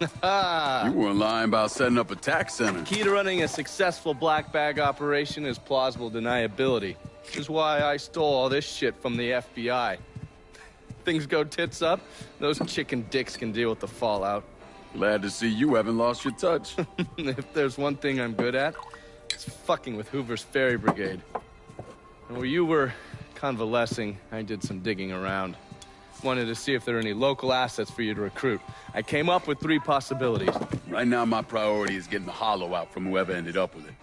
You weren't lying about setting up a tax center. Key to running a successful black bag operation is plausible deniability, which is why I stole all this shit from the FBI. Things go tits up, those chicken dicks can deal with the fallout. Glad to see you haven't lost your touch. If there's one thing I'm good at, it's fucking with Hoover's Ferry Brigade. And where you were convalescing, I did some digging around. Wanted to see if there are any local assets for you to recruit. I came up with 3 possibilities. Right now, my priority is getting the hollow out from whoever ended up with it.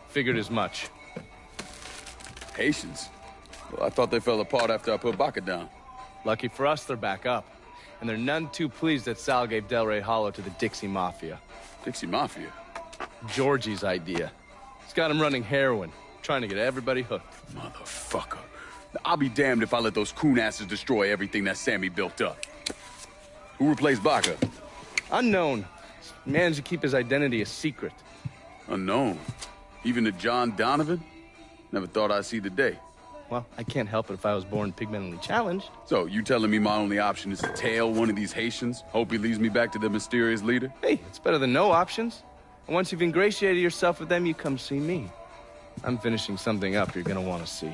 Figured as much. Haitians? Well, I thought they fell apart after I put Baca down. Lucky for us, they're back up. And they're none too pleased that Sal gave Delray Hollow to the Dixie Mafia. Dixie Mafia? Georgie's idea. He's got him running heroin, trying to get everybody hooked. Motherfucker. I'll be damned if I let those coon asses destroy everything that Sammy built up. Who replaced Baca? Unknown. Managed to keep his identity a secret. Unknown? Even to John Donovan? Never thought I'd see the day. Well, I can't help it if I was born pigmentally challenged. So, you telling me my only option is to tail one of these Haitians? Hope he leads me back to the mysterious leader? Hey, it's better than no options. And once you've ingratiated yourself with them, you come see me. I'm finishing something up you're gonna want to see.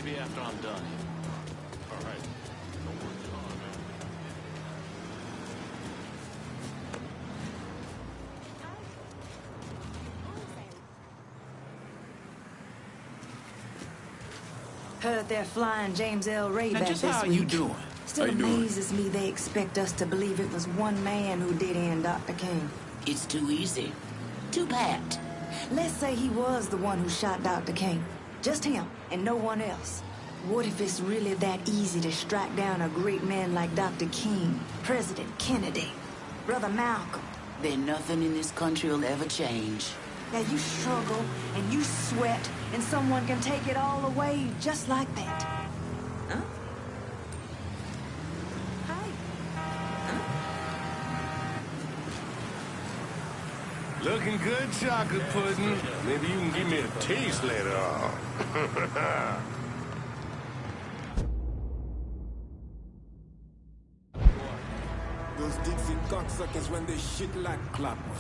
After I'm done. All right. Don't work too hard, man. Heard they're flying James L. Ray back this week. How you doing? Still amazes me they expect us to believe it was one man who did end Dr. King. It's too easy. Too bad. Let's say he was the one who shot Dr. King. Just him and no one else. What if it's really that easy to strike down a great man like Dr. King, President Kennedy, Brother Malcolm? Then nothing in this country will ever change. Now you struggle and you sweat and someone can take it all away just like that. Huh? Hi. Huh? Looking good, chocolate pudding. Maybe you can give me a taste later on. Those Dixie cocksuckers when they shit like clockwork.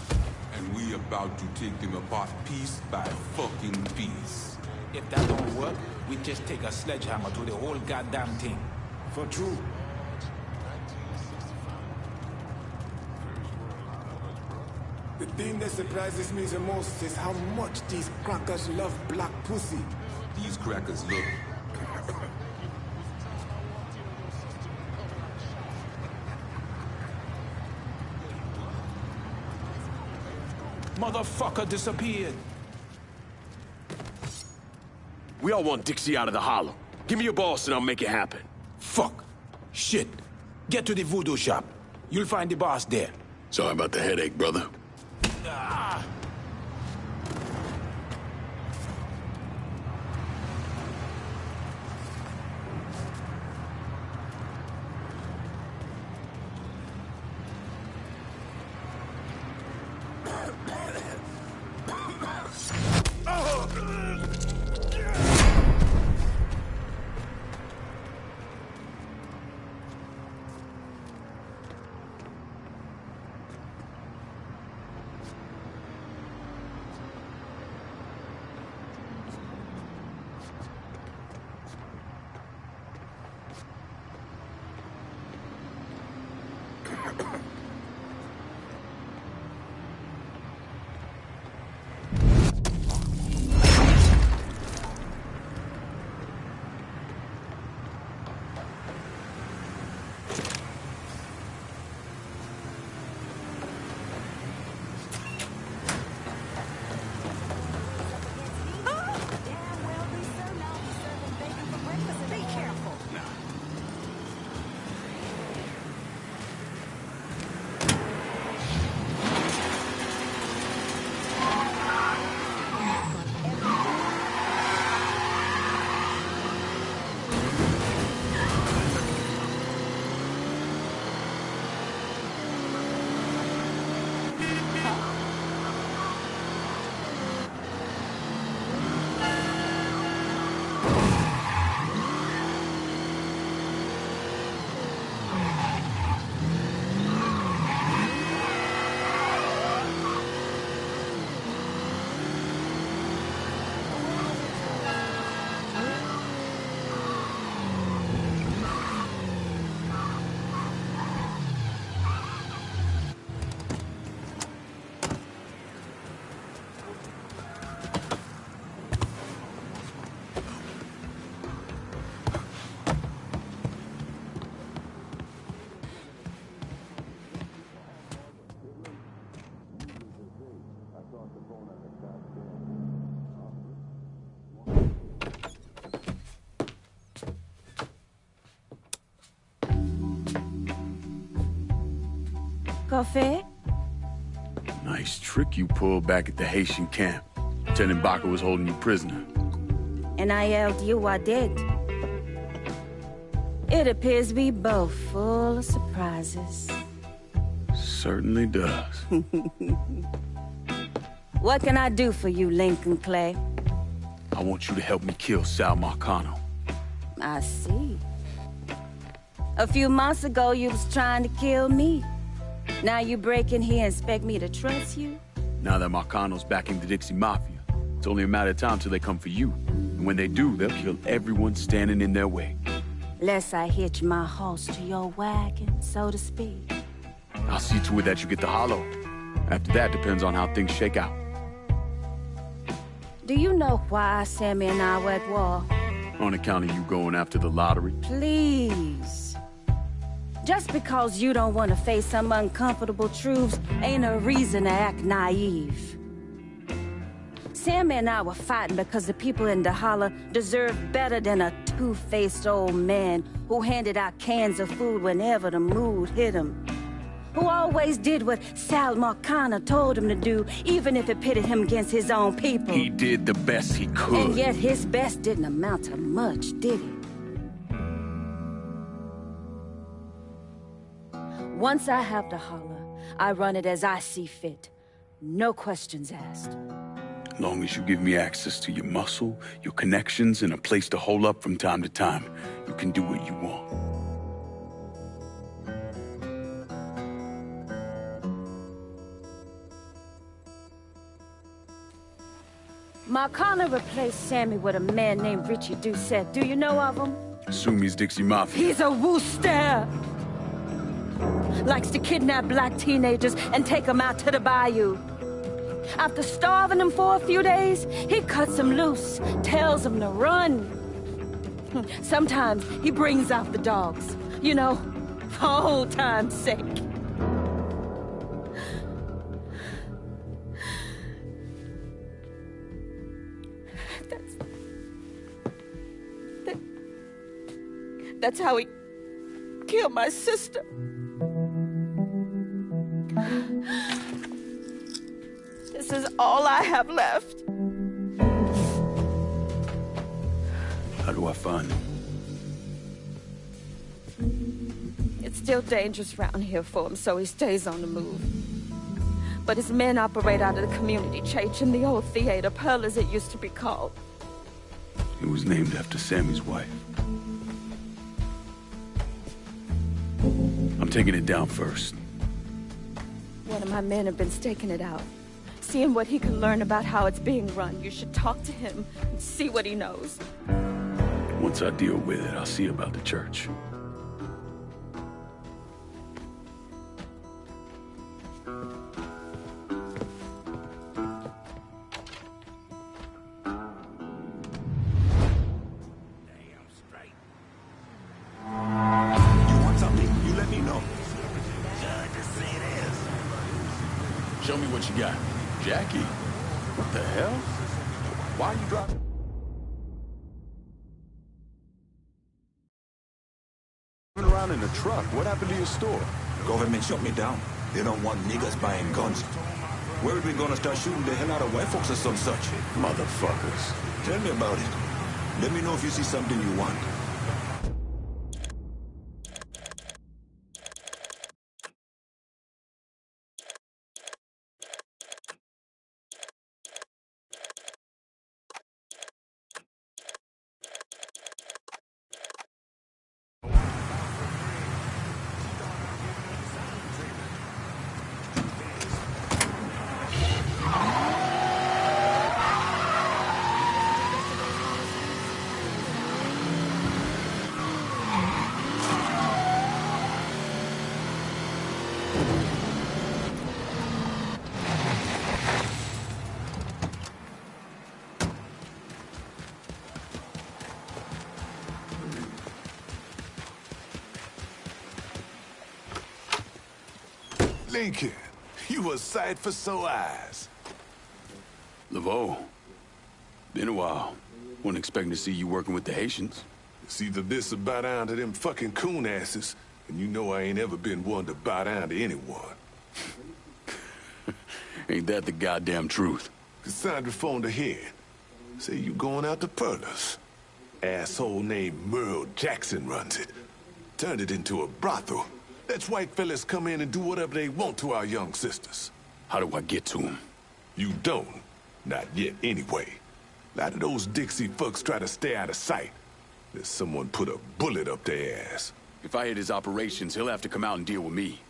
And we about to take them apart piece by fucking piece. If that don't work, we just take a sledgehammer to the whole goddamn thing. For true. The thing that surprises me the most is how much these crackers love black pussy. These crackers look. Motherfucker disappeared. We all want Dixie out of the hollow. Give me your boss and I'll make it happen. Fuck. Shit. Get to the voodoo shop. You'll find the boss there. Sorry about the headache, brother. Ah. Coffee? Nice trick you pulled back at the Haitian camp. Lieutenant Baca was holding you prisoner. And I yelled you I did. It appears we both full of surprises. Certainly does. What can I do for you, Lincoln Clay? I want you to help me kill Sal Marcano. I see. A few months ago, you was trying to kill me. Now you break in here and expect me to trust you? Now that Marcano's backing the Dixie Mafia, it's only a matter of time till they come for you. And when they do, they'll kill everyone standing in their way. Lest I hitch my horse to your wagon, so to speak. I'll see to it that you get the hollow. After that depends on how things shake out. Do you know why Sammy and I were at war? On account of you going after the lottery? Please. Just because you don't want to face some uncomfortable truths ain't a reason to act naive. Sammy and I were fighting because the people in the holler deserved better than a two-faced old man who handed out cans of food whenever the mood hit him. Who always did what Sal Marcano told him to do, even if it pitted him against his own people. He did the best he could. And yet his best didn't amount to much, did it? Once I have the holler, I run it as I see fit. No questions asked. As long as you give me access to your muscle, your connections, and a place to hole up from time to time, you can do what you want. Marcano replaced Sammy with a man named Richie Doucette. Do you know of him? Assume he's Dixie Mafia. He's a Wooster! Likes to kidnap black teenagers and take them out to the bayou. After starving them for a few days, he cuts them loose, tells them to run. Sometimes he brings out the dogs, you know, for old time's sake. That's how he killed my sister. This is all I have left. How do I find him? It's still dangerous around here for him, so he stays on the move. But his men operate out of the community church in the old theater, Pearl as it used to be called. It was named after Sammy's wife. I'm taking it down first. One of my men have been staking it out. Seeing what he can learn about how it's being run. You should talk to him and see what he knows. Once I deal with it, I'll see about the church. Show me what you got. Jackie? What the hell? Why are you driving? Around in a truck. What happened to your store? Government shut me down. They don't want niggas buying guns. Where are we gonna start shooting the hell out of white folks or some such? Motherfuckers. Tell me about it. Let me know if you see something you want. Lincoln, you a sight for sore eyes. Laveau, been a while. Wasn't expecting to see you working with the Haitians. It's either this or bow down to them fucking coon asses, and you know I ain't ever been one to bow down to anyone. Ain't that the goddamn truth? Cassandra phoned ahead. Say you going out to Pearlers. Asshole named Merle Jackson runs it. Turned it into a brothel. Lets white fellas come in and do whatever they want to our young sisters. How do I get to him? You don't. Not yet, anyway. A lot of those Dixie fucks try to stay out of sight. There's someone put a bullet up their ass. If I hit his operations, he'll have to come out and deal with me.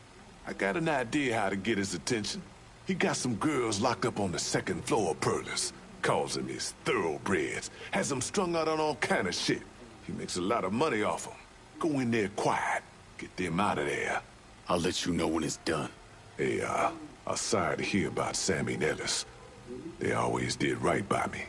I got an idea how to get his attention. He got some girls locked up on the second floor of Pearlers. Calls them his thoroughbreds. Has them strung out on all kind of shit. He makes a lot of money off them. Go in there quiet. Get them out of there. I'll let you know when it's done. Hey, I'm sorry to hear about Sammy and Ellis. They always did right by me.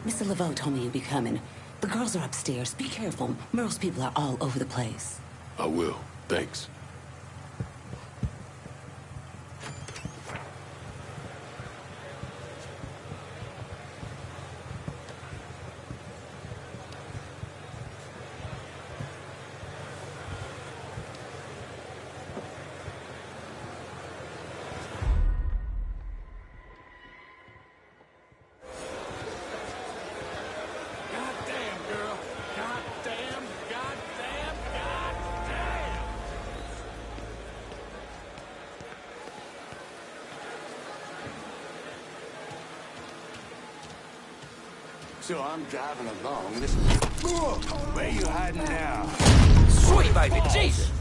Mr. Laveau told me you'd be coming. The girls are upstairs. Be careful. Merle's people are all over the place. I will. Thanks. So I'm driving along. This... Where you hiding now? Sweet baby, Jesus!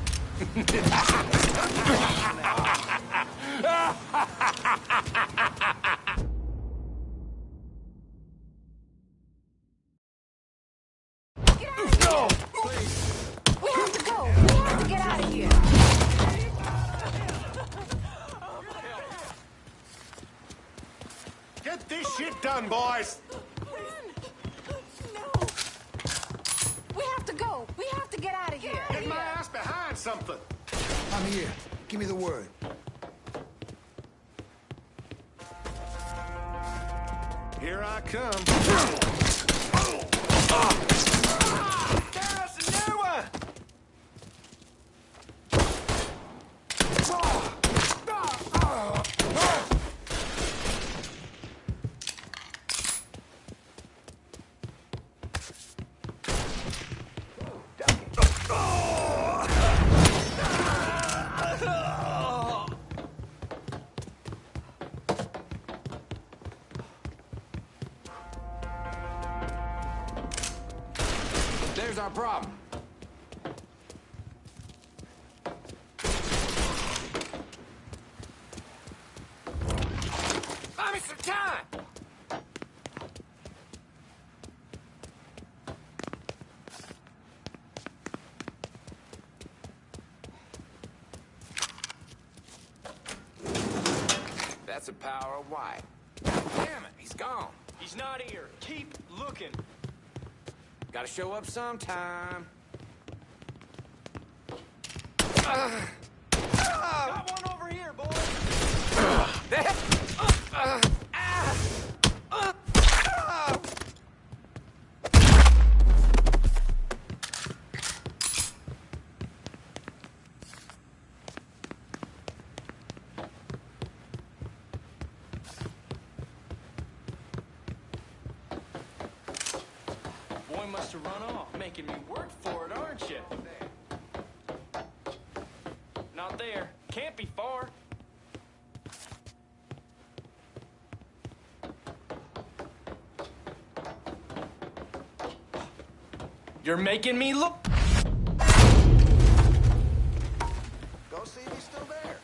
No! Please. We have to go. We have to get out of here. Get this shit done, boys! We have to get out of here. Get my ass behind something. I'm here. Give me the word. Here I come. There's a new one! There's our problem. Buy me some time! That's the power of white. Damn it, he's gone. He's not here. Keep looking. Gotta show up sometime. Got one over here, boy. Boy must have run off, making me work for it, aren't you? Not there. Can't be far. You're making me look. Go see if he's still there.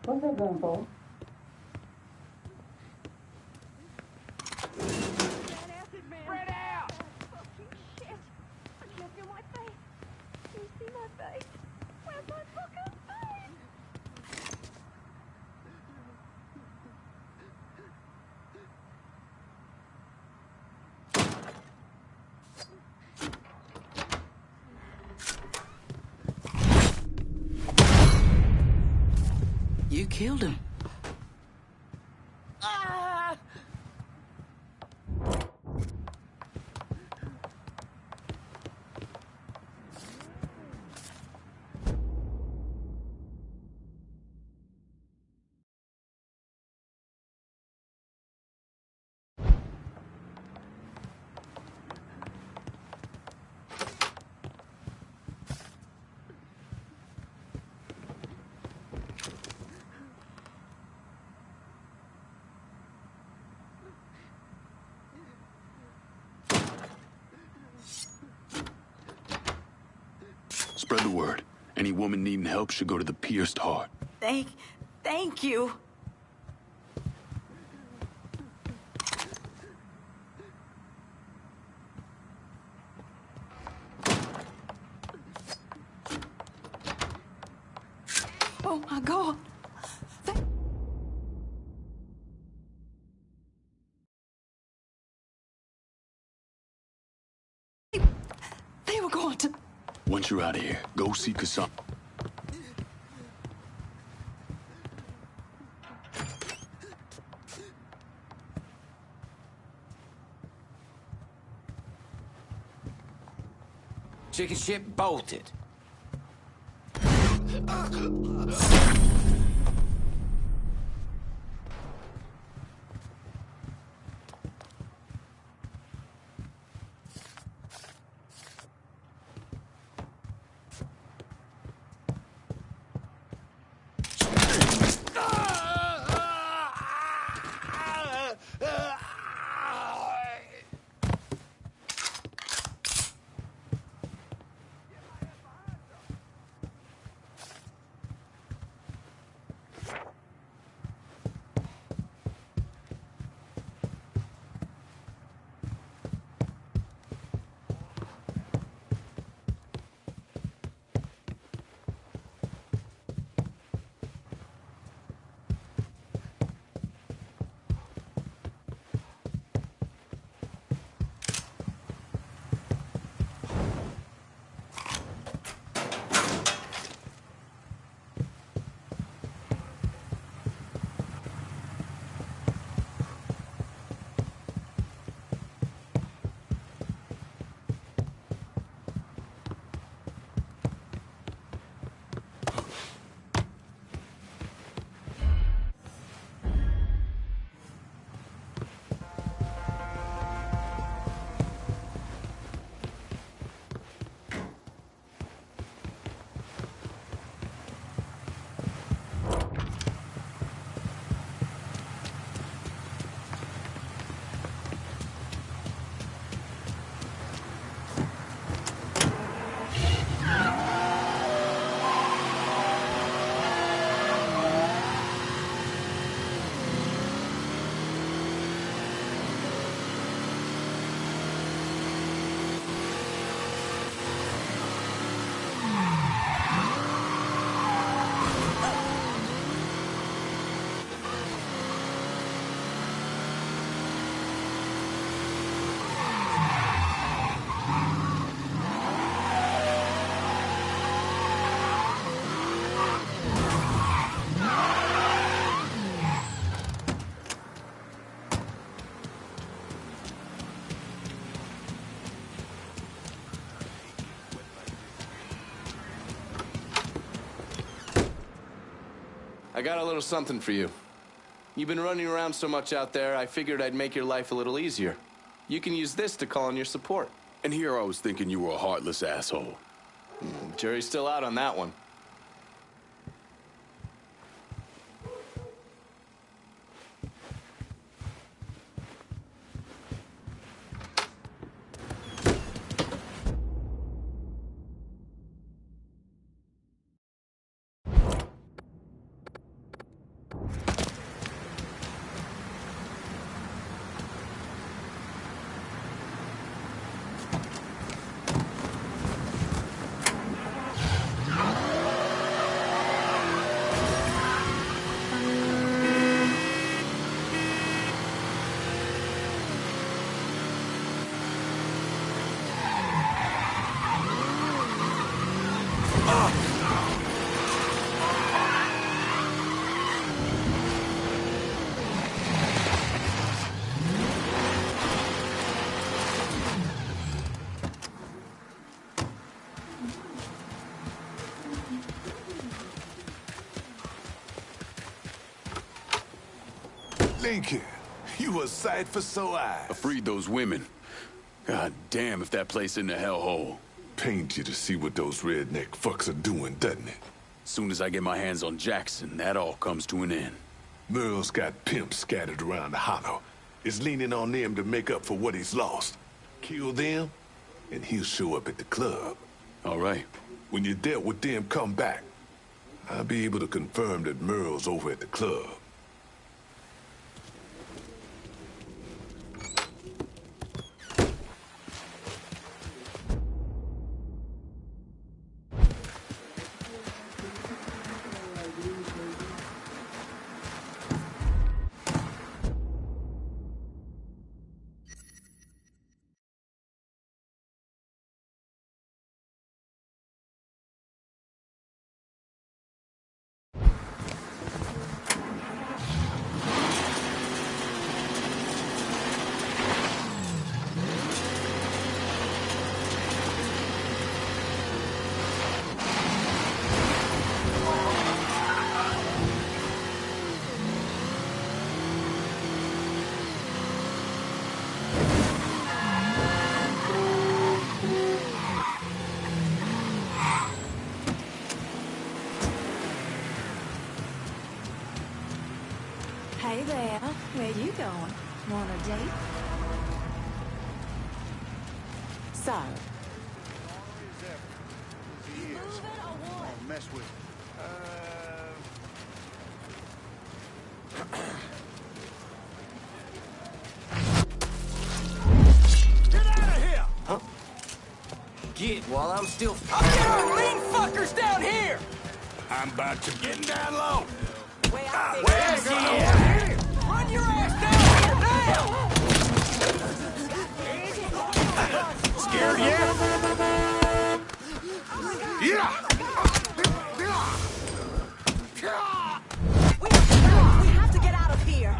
What's that gun for? Spread out! Fucking shit. I can't feel my face. Can you see my face? Where's my fucking face? You killed him. Ah! Spread the word. Any woman needing help should go to the pierced heart. Thank you. Oh my God. They were going to... Once you're out of here, go see Kassan. Chicken ship bolted. I got a little something for you. You've been running around so much out there, I figured I'd make your life a little easier. You can use this to call on your support. And here I was thinking you were a heartless asshole. Jury's still out on that one. Lincoln, you a sight for sore eyes. I freed those women. God damn if that place in the hellhole. Pains you to see what those redneck fucks are doing, doesn't it? Soon as I get my hands on Jackson, that all comes to an end. Merle's got pimps scattered around the hollow. Is leaning on them to make up for what he's lost. Kill them, and he'll show up at the club. All right. When you dealt with them, come back. I'll be able to confirm that Merle's over at the club. Hey there, where you going? Want a date? Sorry. Mess with Get out of here! Huh? Get while I'm still. I'll get our lean fuckers down here! I'm about to Getting down low! Way out there. Where's he? Run your ass down here now! Scared yet? Yeah! We have to get out of here.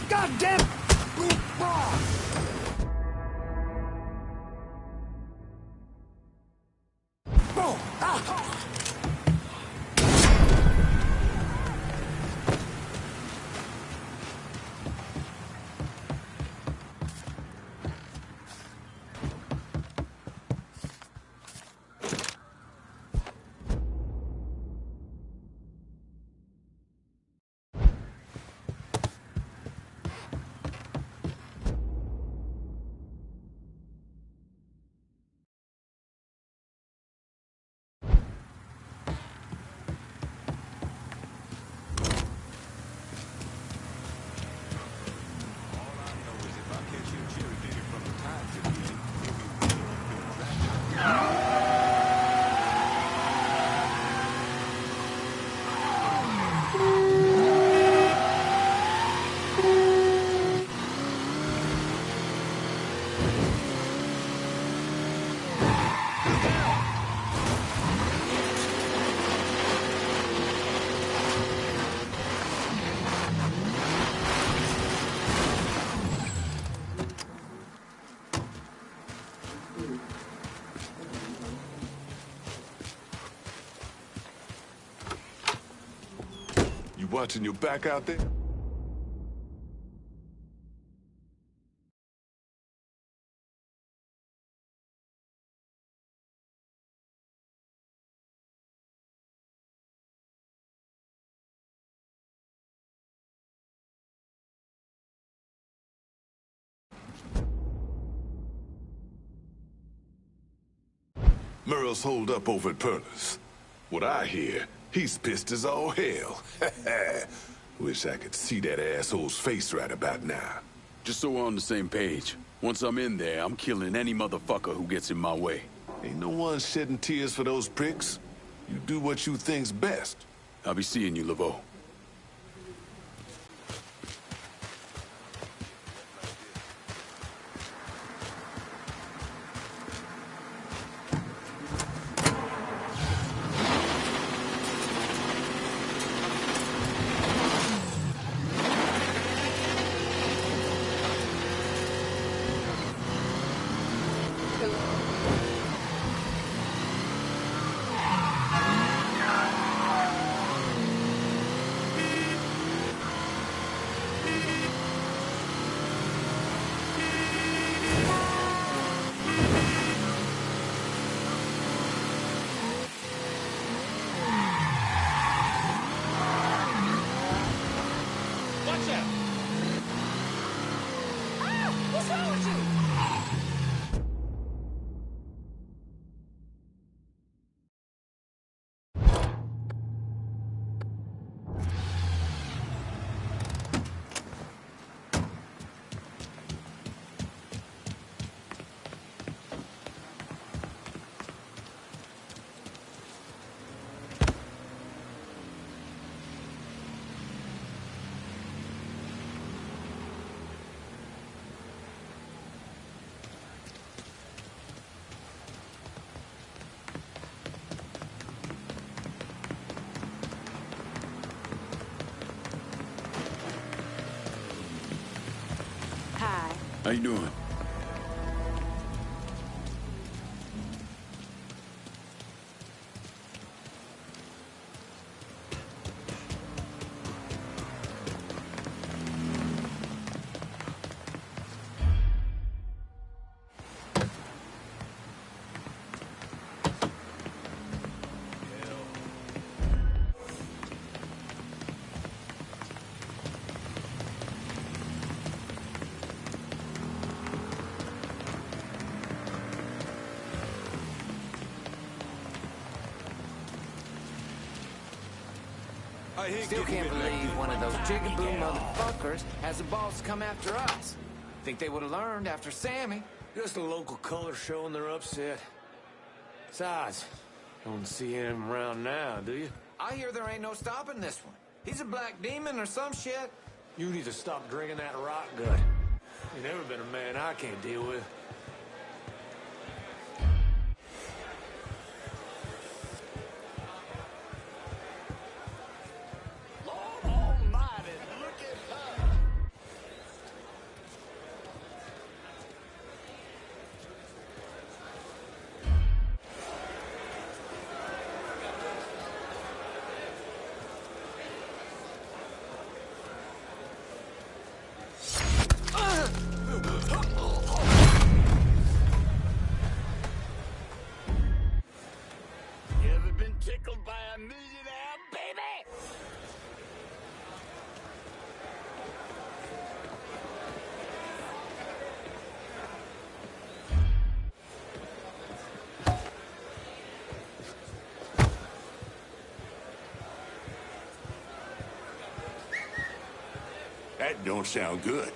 God damn it! Boom! Ah! watching your back out there? Merle's holed up over at Pearl's. What I hear, he's pissed as all hell. Wish I could see that asshole's face right about now. Just so we're on the same page. Once I'm in there, I'm killing any motherfucker who gets in my way. Ain't no one shedding tears for those pricks. You do what you think's best. I'll be seeing you, Laveau. How you doing? Still can't believe one of those jigaboo motherfuckers has the balls to come after us. Think they would have learned after Sammy. Just a local color showing their upset. Besides, don't see him around now, do you? I hear there ain't no stopping this one. He's a black demon or some shit. You need to stop drinking that rock gut. You've never been a man I can't deal with. Tickled by a millionaire, baby! That don't sound good.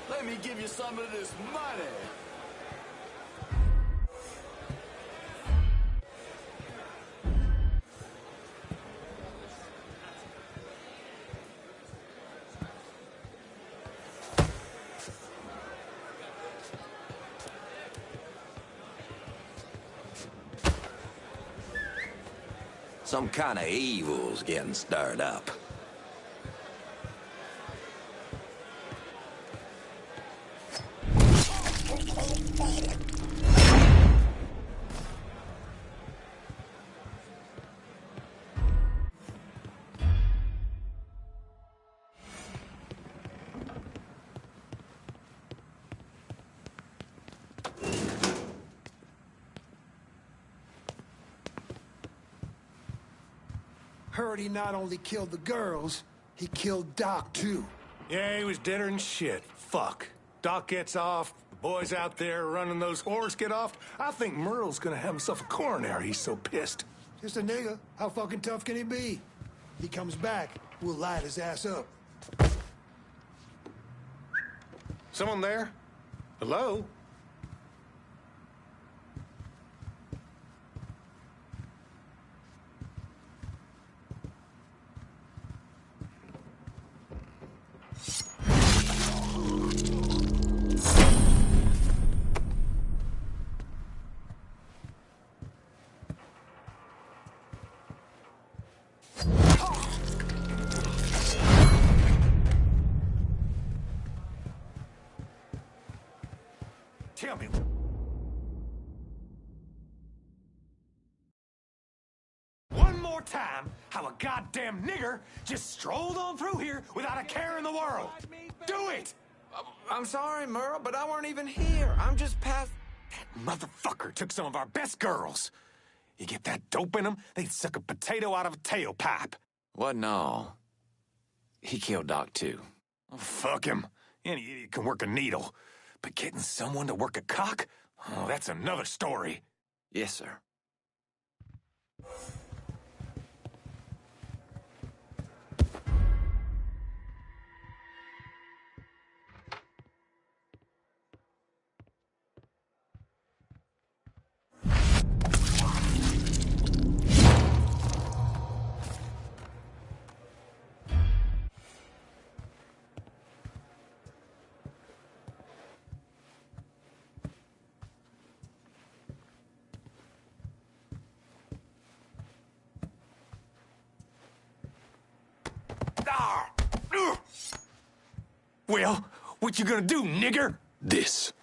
Let me give you some of this money. Some kind of evil's getting stirred up. Heard he not only killed the girls, he killed Doc, too. Yeah, he was deader than shit. Fuck. Doc gets off, the boys out there running those whores get off. I think Merle's gonna have himself a coronary, he's so pissed. Just a nigga. How fucking tough can he be? He comes back, we'll light his ass up. Someone there? Hello? Tell me. One more time, how a goddamn nigger just strolled on through here without a care in the world. Do it! I'm sorry, Merle, but I weren't even here. I'm just past... That motherfucker took some of our best girls. You get that dope in them, they'd suck a potato out of a tailpipe. What, no? He killed Doc, too. Oh, fuck him. Any idiot can work a needle. But getting someone to work a cock? Oh, that's another story. Yes, sir. Well, what you gonna do, nigger? This.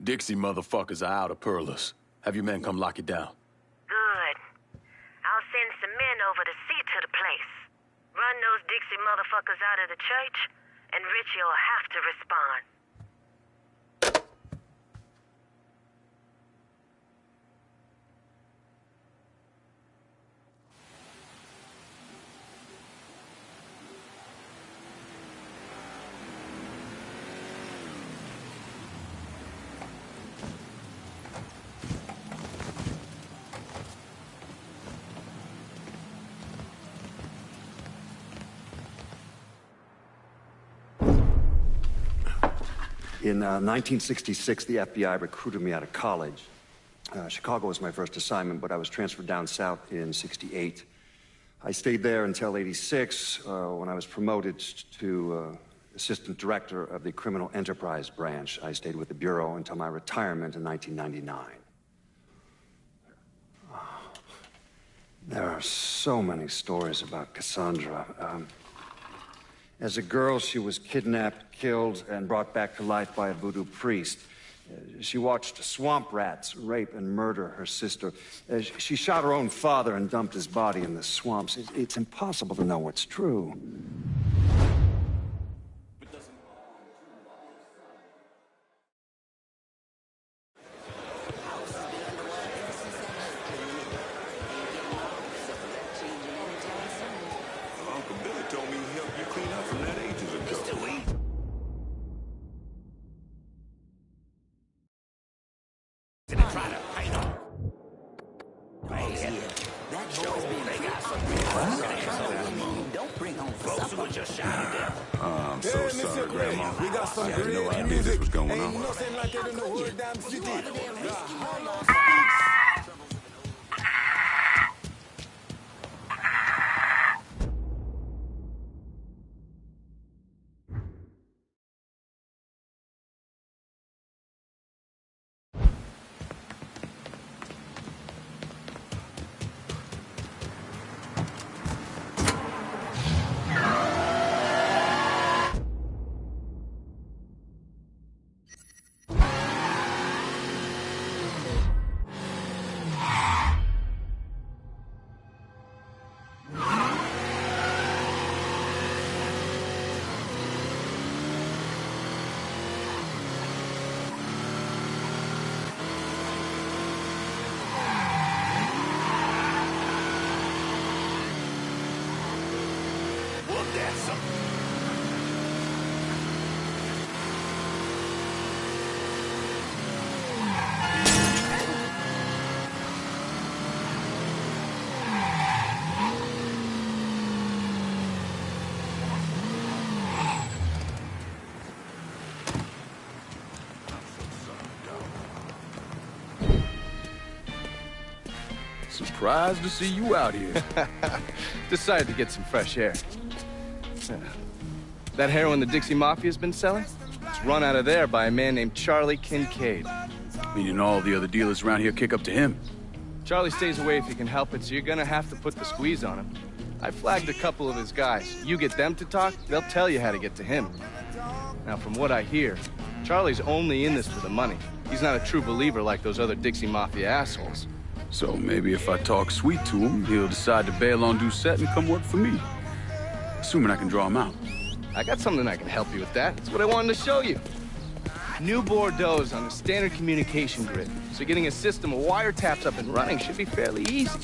Dixie motherfuckers are out of Pearlers. Have your men come lock it down. Good. I'll send some men over to see to the place. Run those Dixie motherfuckers out of the church, and Richie'll have to respond. In 1966, the FBI recruited me out of college. Chicago was my first assignment, but I was transferred down south in '68. I stayed there until '86, when I was promoted to assistant director of the criminal enterprise branch. I stayed with the Bureau until my retirement in 1999. There are so many stories about Cassandra. As a girl, she was kidnapped, killed, and brought back to life by a voodoo priest. She watched swamp rats rape and murder her sister. She shot her own father and dumped his body in the swamps. It's impossible to know what's true. Uncle Billy told me he helped you clean up from that ages ago. Try to paint on. That boy's being They got some don't bring home for folks who supper. were just shot to death. I'm so sorry, Grandma. We got some I had no great idea music. this was going Ain't on. nothing like it in the whole damn city. Surprised to see you out here. Decided to get some fresh air. That heroin the Dixie Mafia's been selling? It's run out of there by a man named Charlie Kincaid. Meaning all the other dealers around here kick up to him. Charlie stays away if he can help it, so you're gonna have to put the squeeze on him. I flagged a couple of his guys. You get them to talk, they'll tell you how to get to him. Now, from what I hear, Charlie's only in this for the money. He's not a true believer like those other Dixie Mafia assholes. So maybe if I talk sweet to him, he'll decide to bail on Doucette and come work for me. Assuming I can draw him out. I got something I can help you with that. That's what I wanted to show you. New Bordeaux's on the standard communication grid, so getting a system of wiretaps up and running should be fairly easy.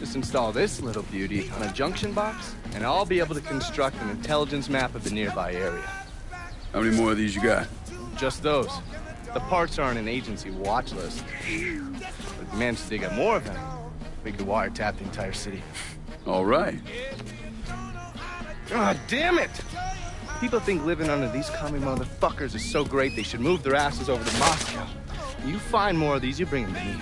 Just install this little beauty on a junction box, and I'll be able to construct an intelligence map of the nearby area. How many more of these you got? Just those. The parts are on an agency watch list. But if we manage to dig up more of them, we could wiretap the entire city. All right. God damn it! People think living under these commie motherfuckers is so great they should move their asses over to Moscow. You find more of these, you bring them to me.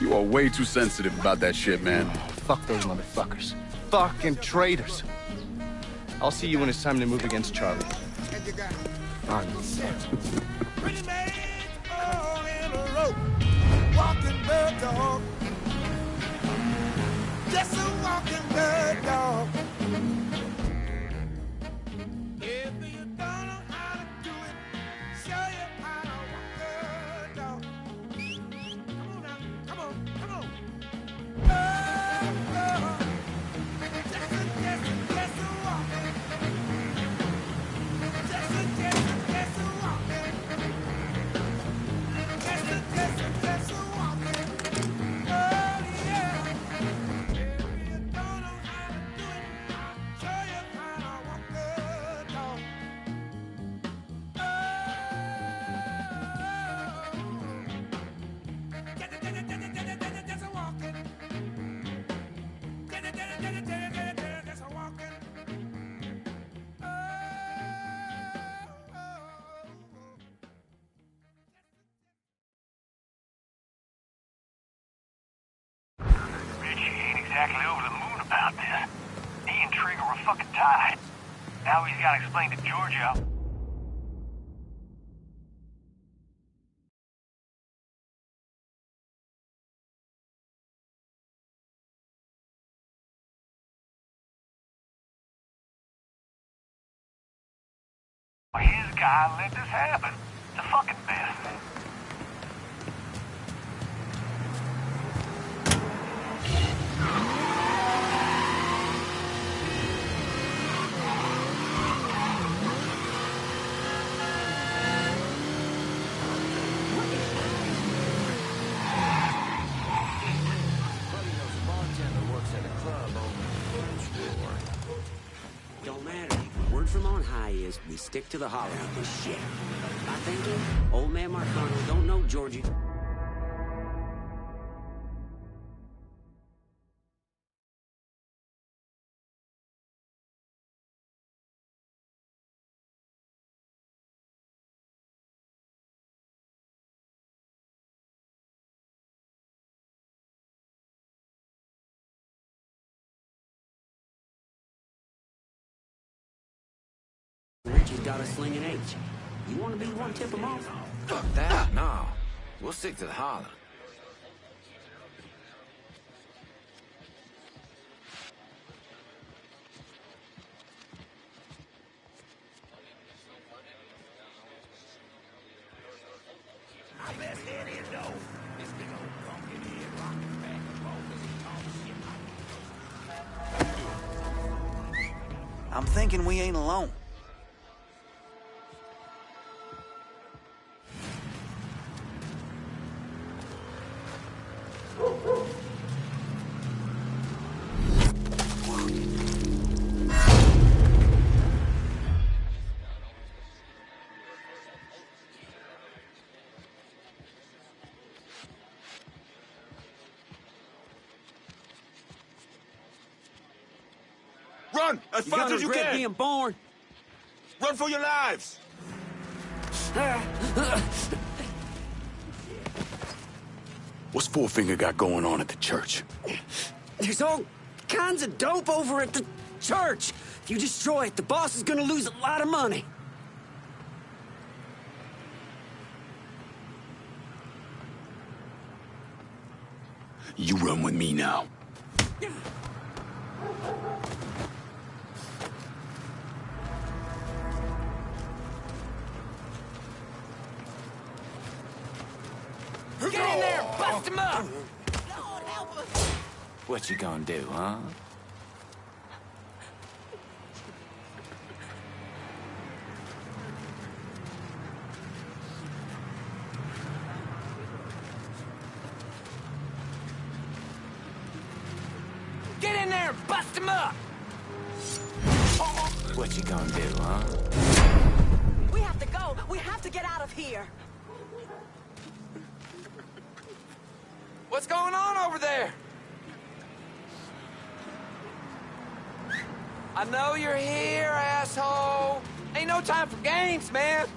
You are way too sensitive about that shit, man. Oh, fuck those motherfuckers. Fucking traitors. I'll see you when it's time to move against Charlie. On. Walking bird dog. Just a walking bird dog. If you don't know how to do it, show you how to walk bird dog. Come on now, come on, come on. Just a walking. Just a walking. Just a walking. Oh yeah. If you don't know how to do it, I'll show you how to walk bird dog. Just a walking. Just a walking. Richie ain't exactly over the moon about this. He and Trigger were fucking tied. Now he's got to explain to Giorgio. His guy let this happen. It's a fucking mess. Don't matter. Word from on high is we stick to the holler with this shit. My thinking, old man Marcano don't know Georgie. Richie's got a slinging H. You want to be the one to tip him off? Fuck that, no. We'll stick to the holler. I'm thinking we ain't alone. Run as fast as you regret can. being born. Run for your lives. What's Fourfinger got going on at the church? There's all kinds of dope over at the church. If you destroy it, the boss is gonna lose a lot of money. You run with me now. Get in there and bust him up! What you gonna do, huh? Get in there and bust him up! What you gonna do, huh? We have to go. We have to get out of here. What's going on over there? I know you're here, asshole. Ain't no time for games, man.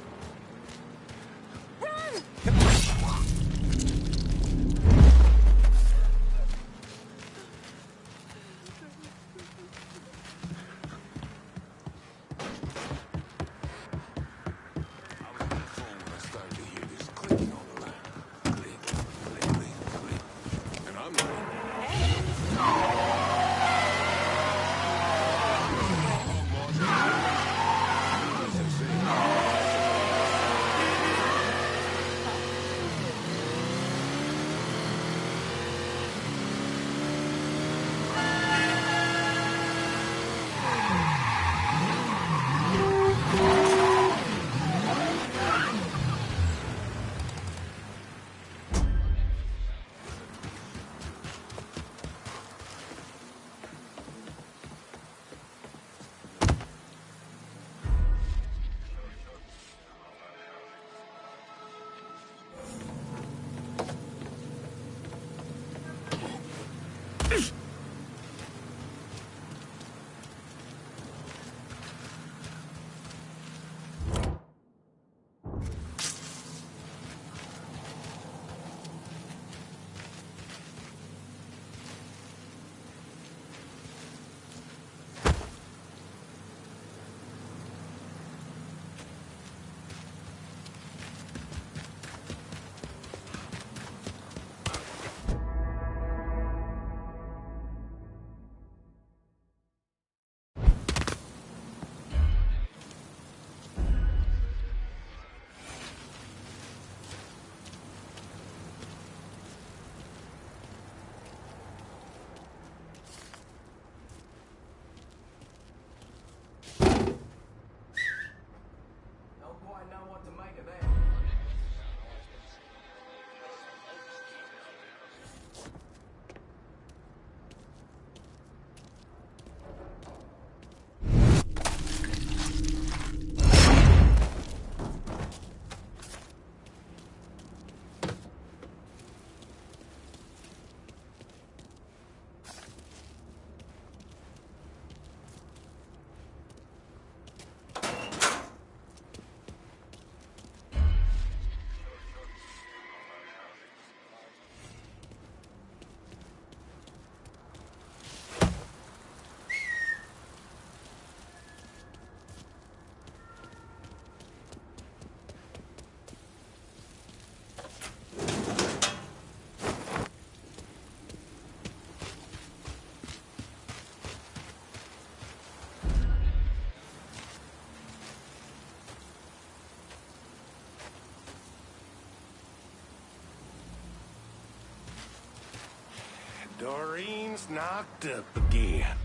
Doreen's knocked up again.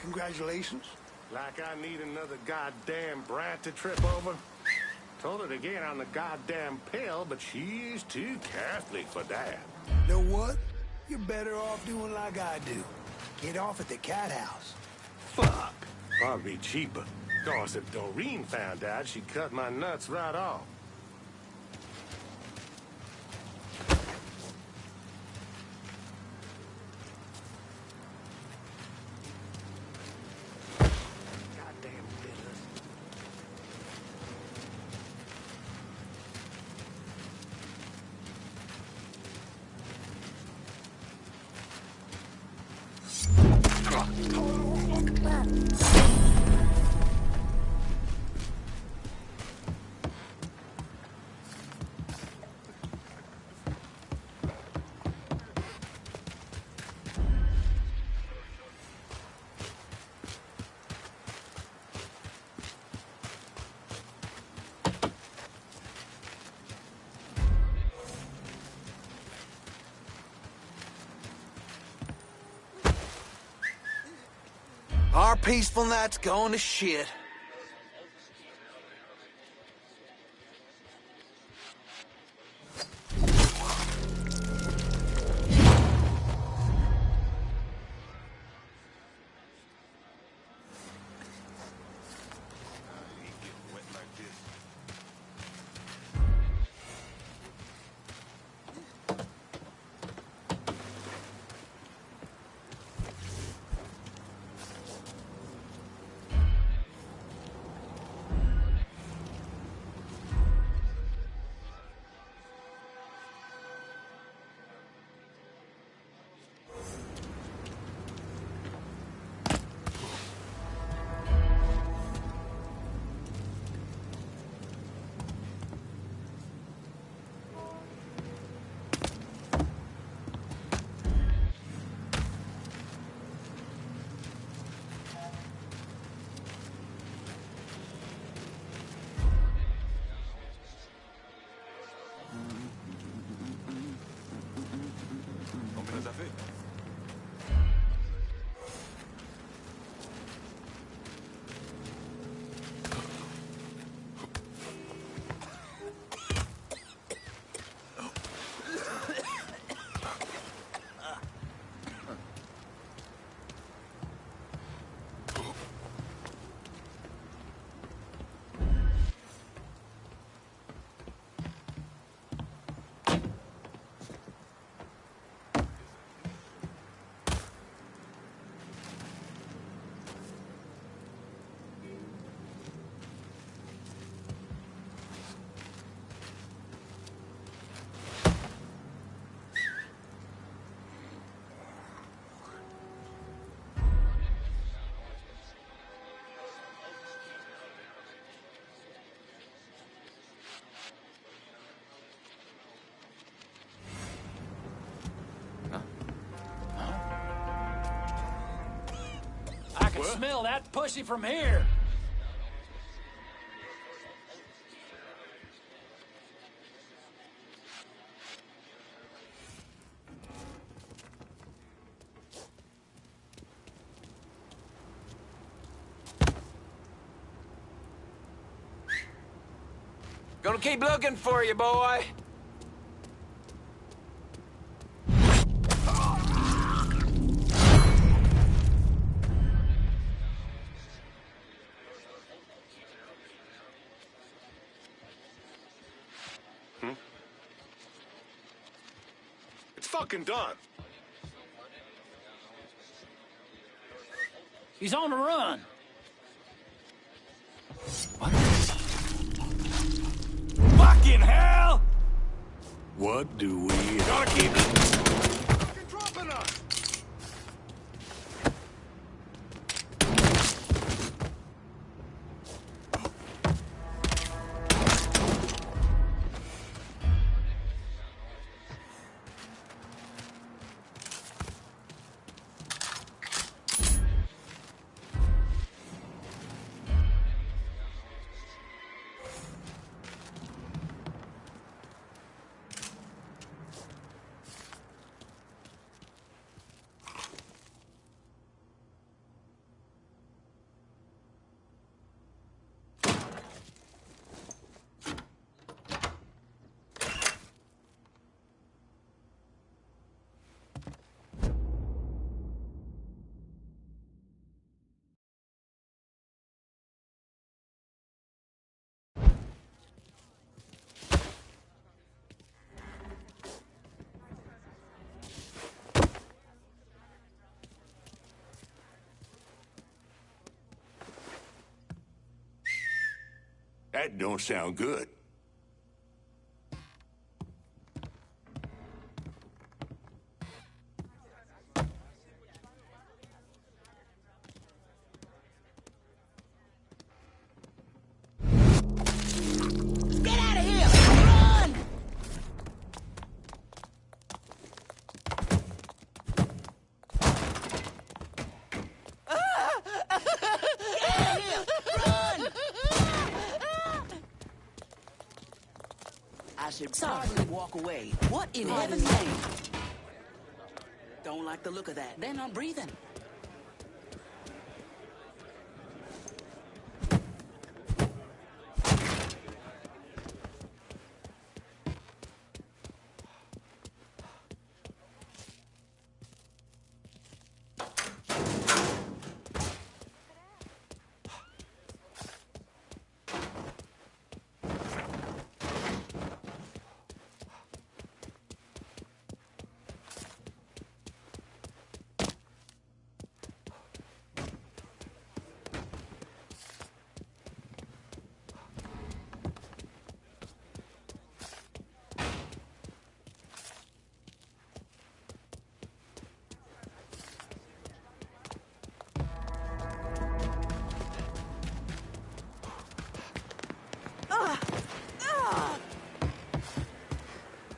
Congratulations. Like I need another goddamn brat to trip over. Told her to get on the goddamn pill, but she's too Catholic for that. Know what? You're better off doing like I do. Get off at the cat house. Fuck. Probably cheaper. Course, if Doreen found out, she'd cut my nuts right off. Our peaceful night's going to shit. I can smell that pussy from here. Gonna keep looking for you, boy. It's fucking done. He's on the run. Fucking hell! What do we... Gotta keep... Fucking dropping us! That don't sound good. Get out of here! Run! Get out of here! Run! I should probably walk away. What in heaven's name? Don't like the look of that. They're not breathing.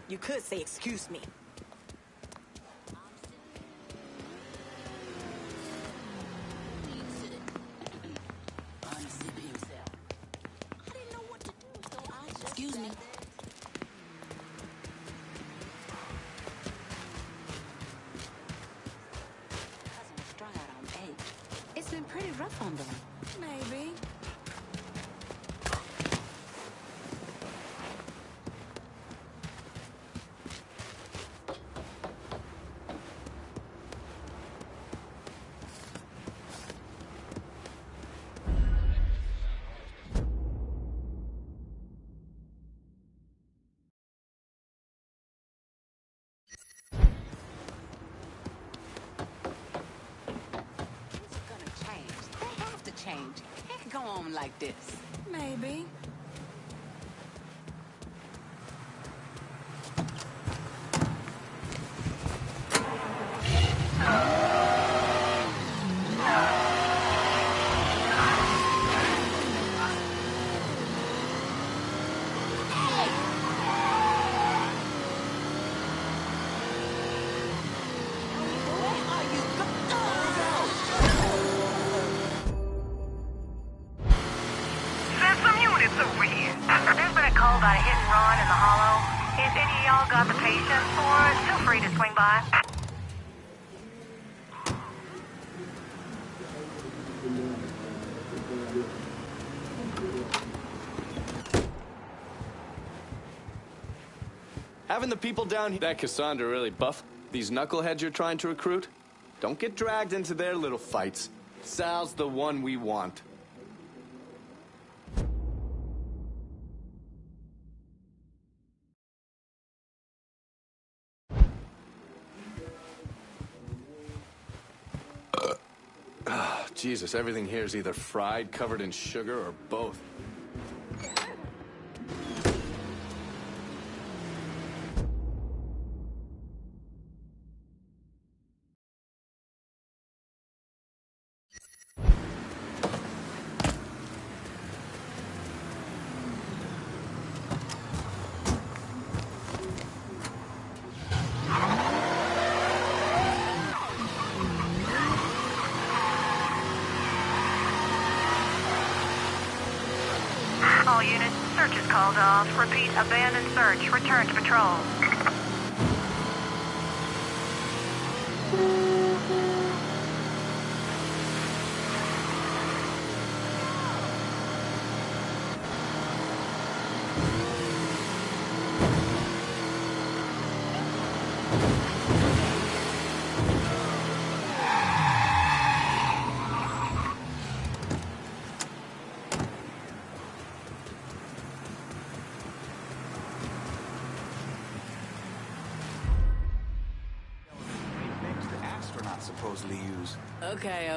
You could say, excuse me. Excuse me. Cousin was strung out on edge. It's been pretty rough on them. Maybe. Change. Can't go on like this. Maybe. About a hit and run in the hollow. If any of y'all got the patience for it, feel free to swing by. Haven't the people down here that Cassandra really buff these knuckleheads you're trying to recruit? Don't get dragged into their little fights. Sal's the one we want. Jesus, everything here is either fried, covered in sugar, or both. All units, search is called off. Repeat, abandoned search. Return to patrol. Supposedly use. Okay.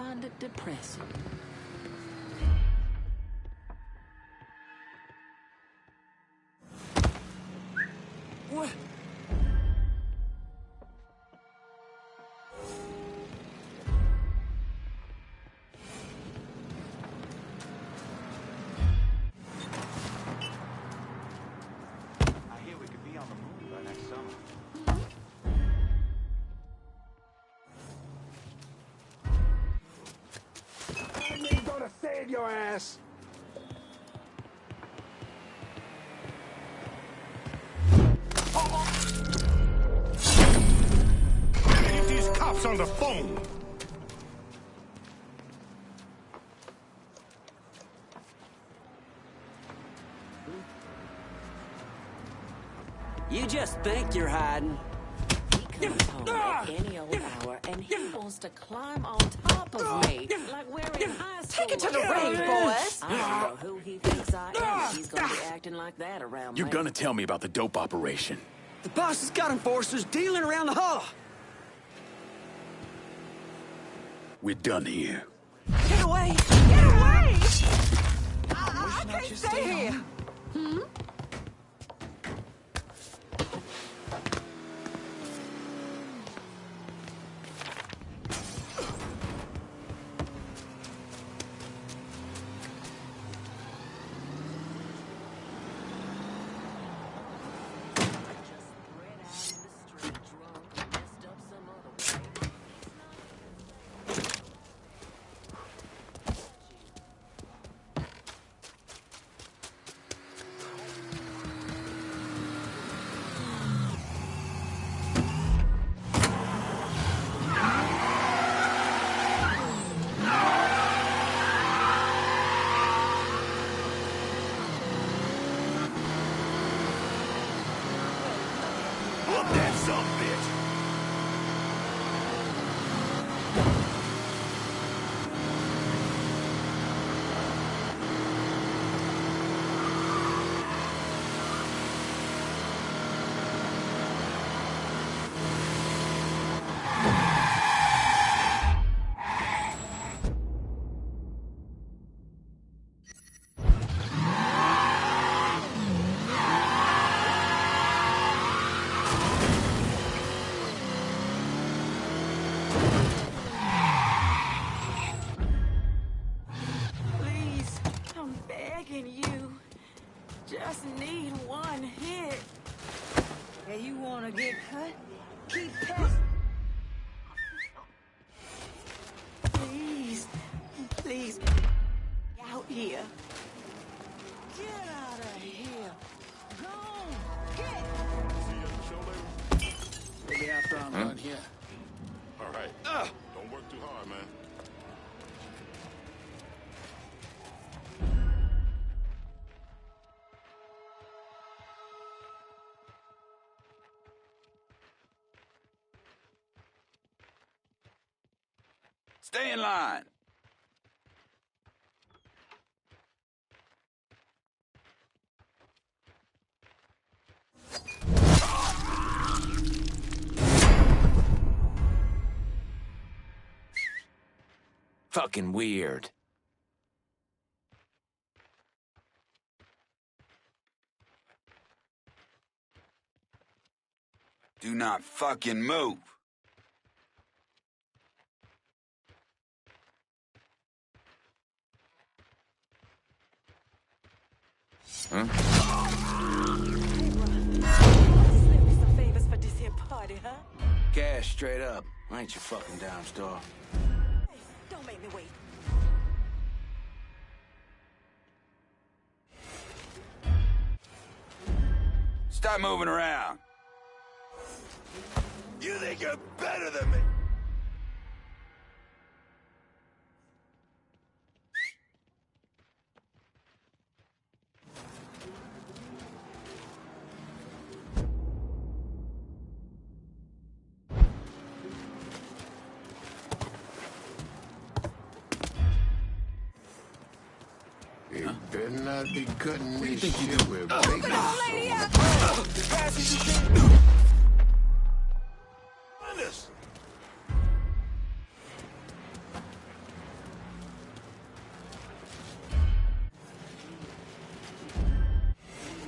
find it depressing. What? I hear we could be on the moon by next summer. He's gonna save your ass. Get these cops on the phone. You just think you're hiding. He comes home at any old hour, and he wants to climb on top of me like we're in high school. Take it to the ring, boys. I don't know who he thinks I am. He's gonna be acting like that around You're me. gonna tell me about the dope operation. The boss has got enforcers dealing around the hall. We're done here. Get away! Get away! I can't stay here. Hmm? Whoop that son of a bitch! Please, I'm begging you. Just need one hit. Yeah, you wanna get cut? Keep Peço. Please, please, out here. Get out of here. Go on. See you at the show later. Maybe after I'm done here. All right. Don't work too hard, man. Stay in line. Fucking weird. Do not fucking move. Slip me some favors for this here party, huh? Cash straight up. I ain't your fucking dime store. Hey, don't make me wait. Stop moving around. You think you're better than me? You better not be cutting What do you this think you shit with bacon. Lady out!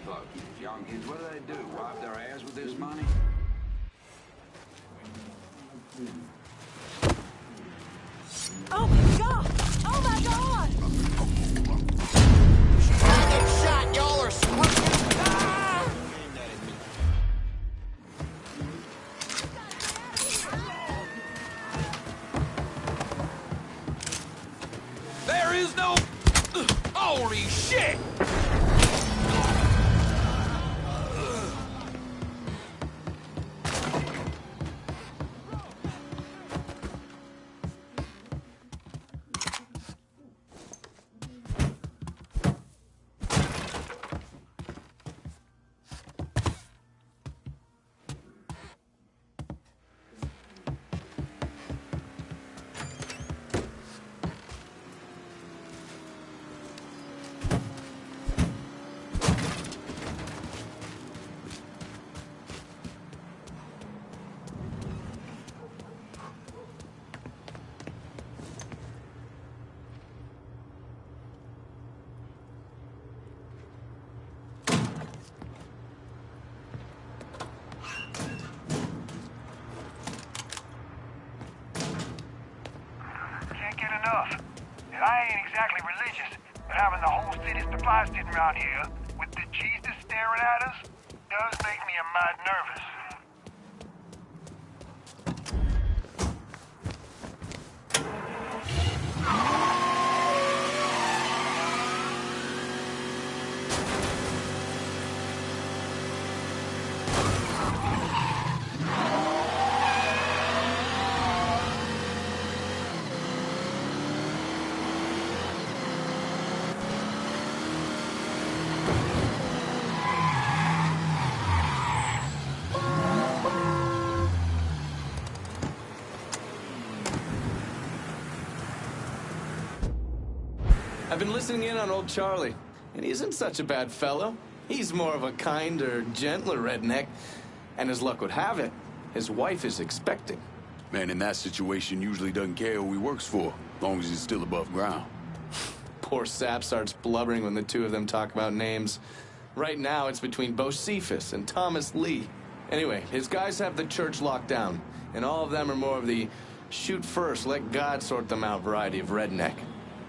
fuck you. Youngins, what do they do? Wipe their ass with this money? Oh my god! Oh my god! I get shot, y'all are smoking. Ah! There is no... Holy shit! Enough. And I ain't exactly religious, but having the whole city supply sitting around here with the Jesus staring at us does make me a mite nervous. I've been listening in on old Charlie, and he isn't such a bad fellow. He's more of a kinder, gentler redneck, and as luck would have it, his wife is expecting. Man in that situation usually doesn't care who he works for, as long as he's still above ground. Poor Sap starts blubbering when the two of them talk about names. Right now, it's between Bocephus and Thomas Lee. Anyway, his guys have the church locked down, and all of them are more of the shoot first, let God sort them out variety of redneck.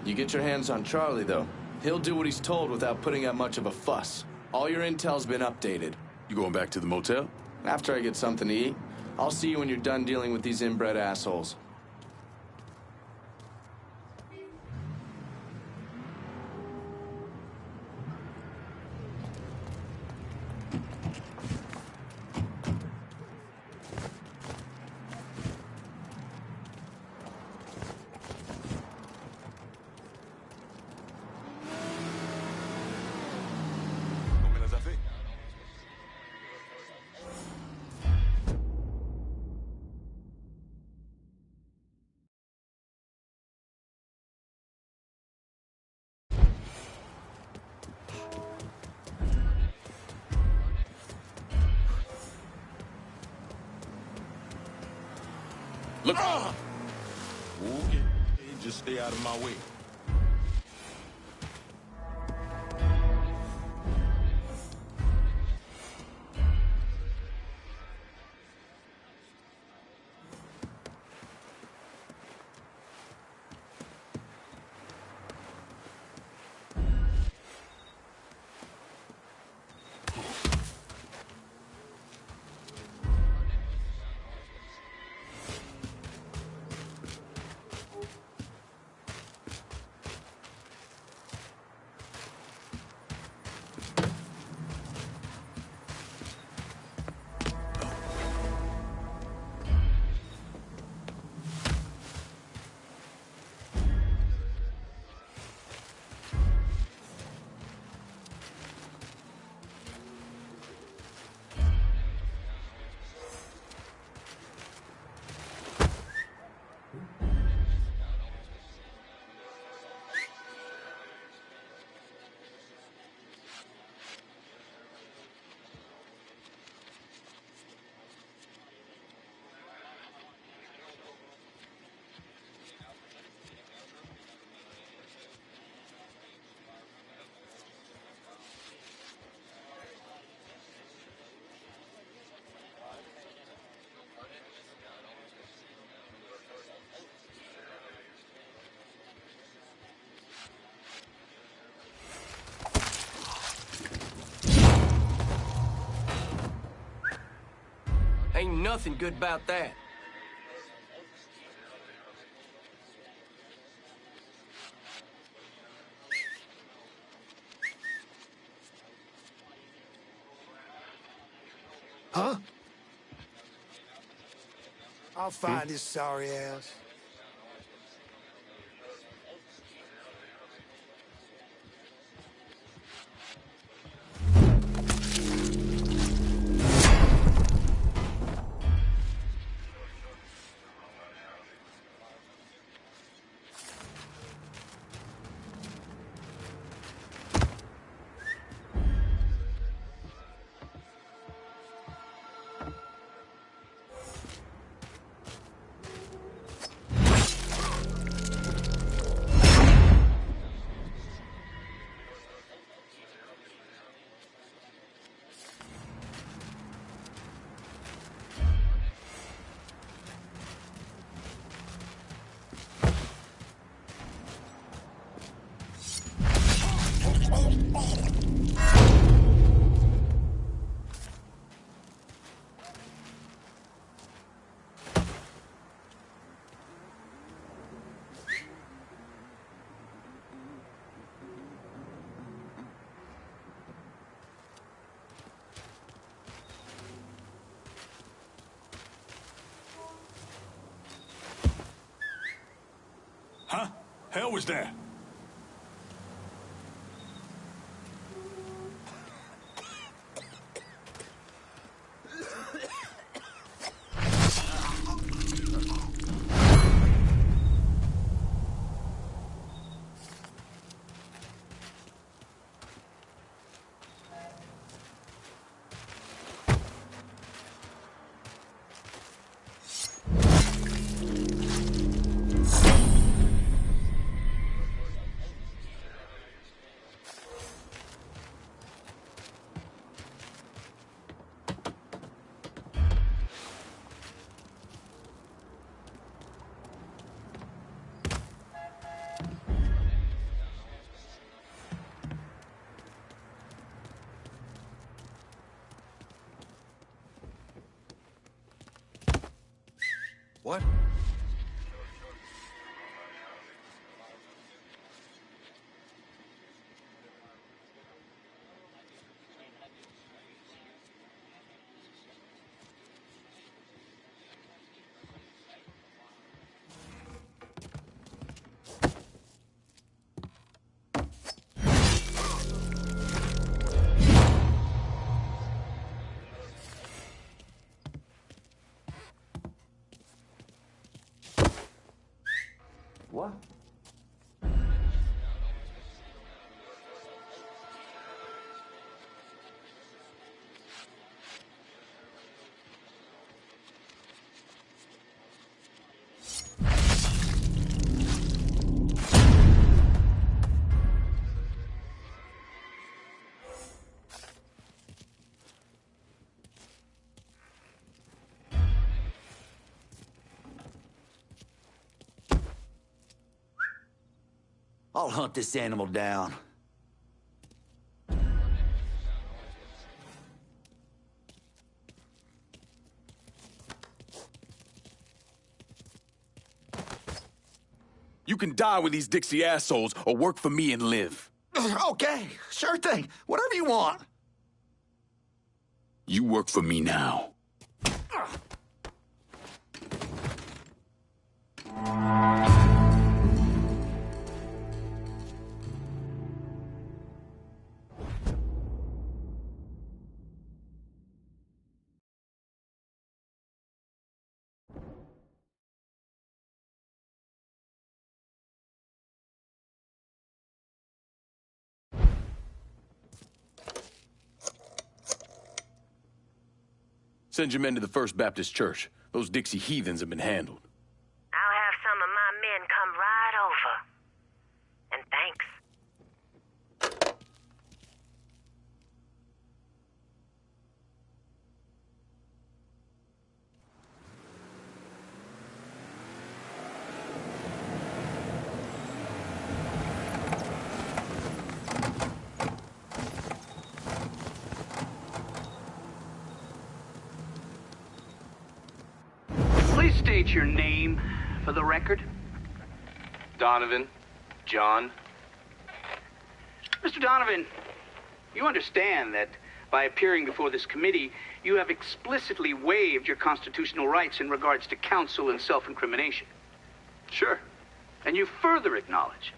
You get your hands on Charlie, though. He'll do what he's told without putting up much of a fuss. All your intel's been updated. You going back to the motel? After I get something to eat. I'll see you when you're done dealing with these inbred assholes. Look! Okay, just stay out of my way. Ain't nothing good about that. Huh? I'll find his sorry ass. Huh? Hell was that? What? What? I'll hunt this animal down. You can die with these Dixie assholes or work for me and live. Okay, sure thing. Whatever you want. You work for me now. Send your men to the First Baptist Church. Those Dixie heathens have been handled. I'll have some of my men come right over. And thanks. Please state your name for the record. Donovan. John. Mr. Donovan, you understand that by appearing before this committee, you have explicitly waived your constitutional rights in regards to counsel and self-incrimination. Sure. And you further acknowledge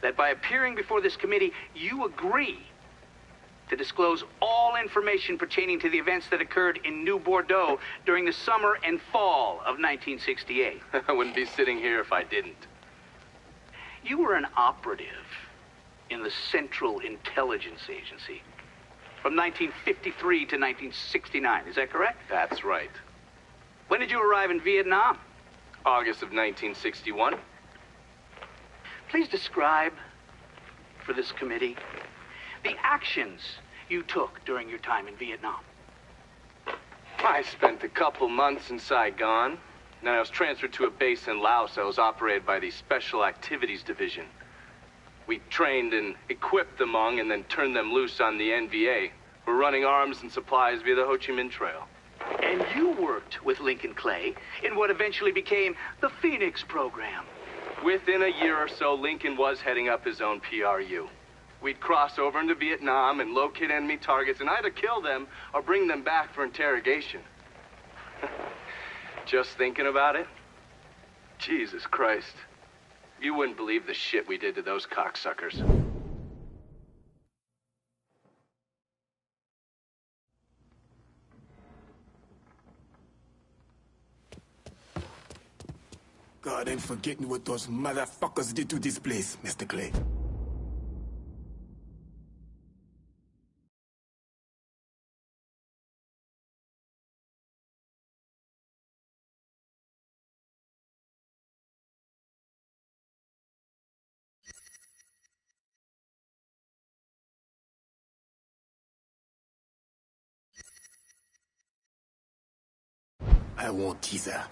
that by appearing before this committee, you agree to disclose all information pertaining to the events that occurred in New Bordeaux during the summer and fall of 1968. I wouldn't be sitting here if I didn't. You were an operative in the Central Intelligence Agency from 1953 to 1969. Is that correct? That's right. When did you arrive in Vietnam? August of 1961. Please describe for this committee the actions you took during your time in Vietnam. I spent a couple months in Saigon. Then I was transferred to a base in Laos that was operated by the Special Activities Division. We trained and equipped the Hmong and then turned them loose on the NVA. We're running arms and supplies via the Ho Chi Minh Trail. And you worked with Lincoln Clay in what eventually became the Phoenix program. Within a year or so, Lincoln was heading up his own PRU. We'd cross over into Vietnam and locate enemy targets and either kill them or bring them back for interrogation. Just thinking about it? Jesus Christ. You wouldn't believe the shit we did to those cocksuckers. God ain't forgetting what those motherfuckers did to this place, Mr. Clay. I won't teaser.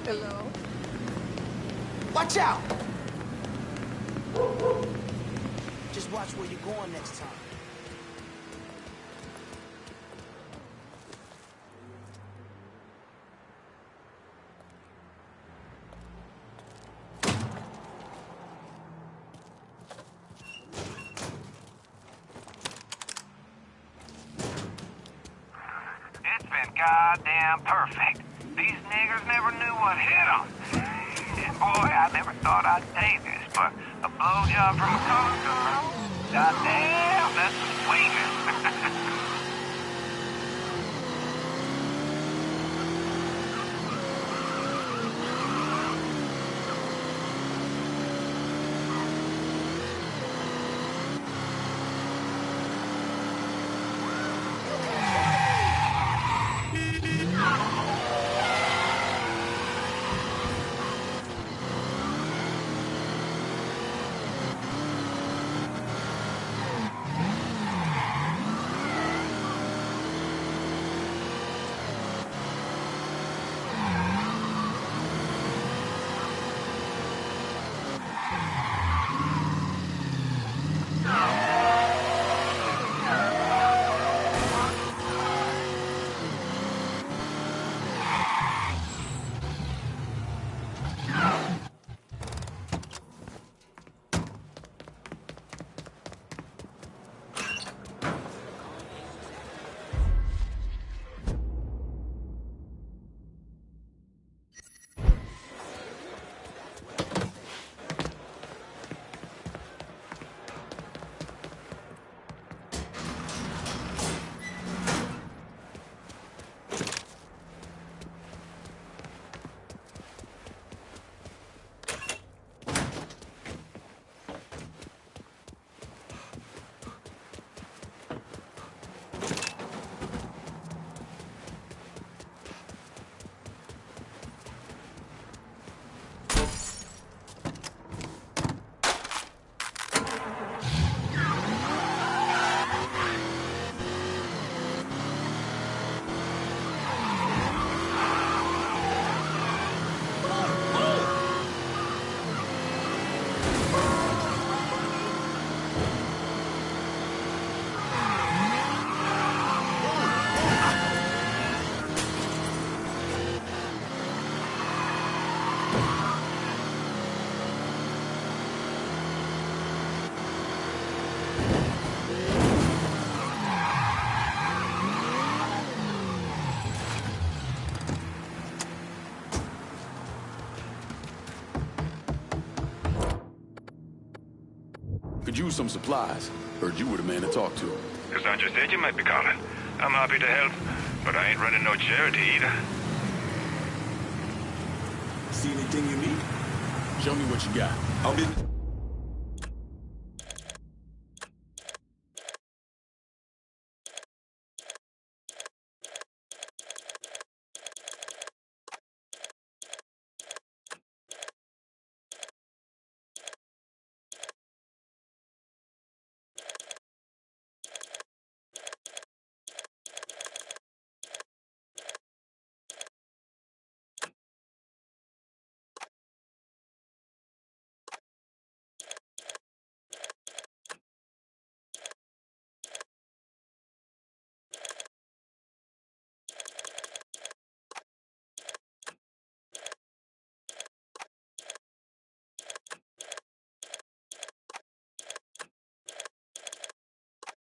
Hello? Watch out! Just watch where you're going next time. It's been goddamn perfect. These niggers never knew what hit them. Boy, I never thought I'd say this, but a blowjob from a colored girl? Goddamn, that's the sweetest. use some supplies. Heard you were the man to talk to. Cassandra said you might be calling. I'm happy to help, but I ain't running no charity either. See anything you need? Show me what you got. I'll be...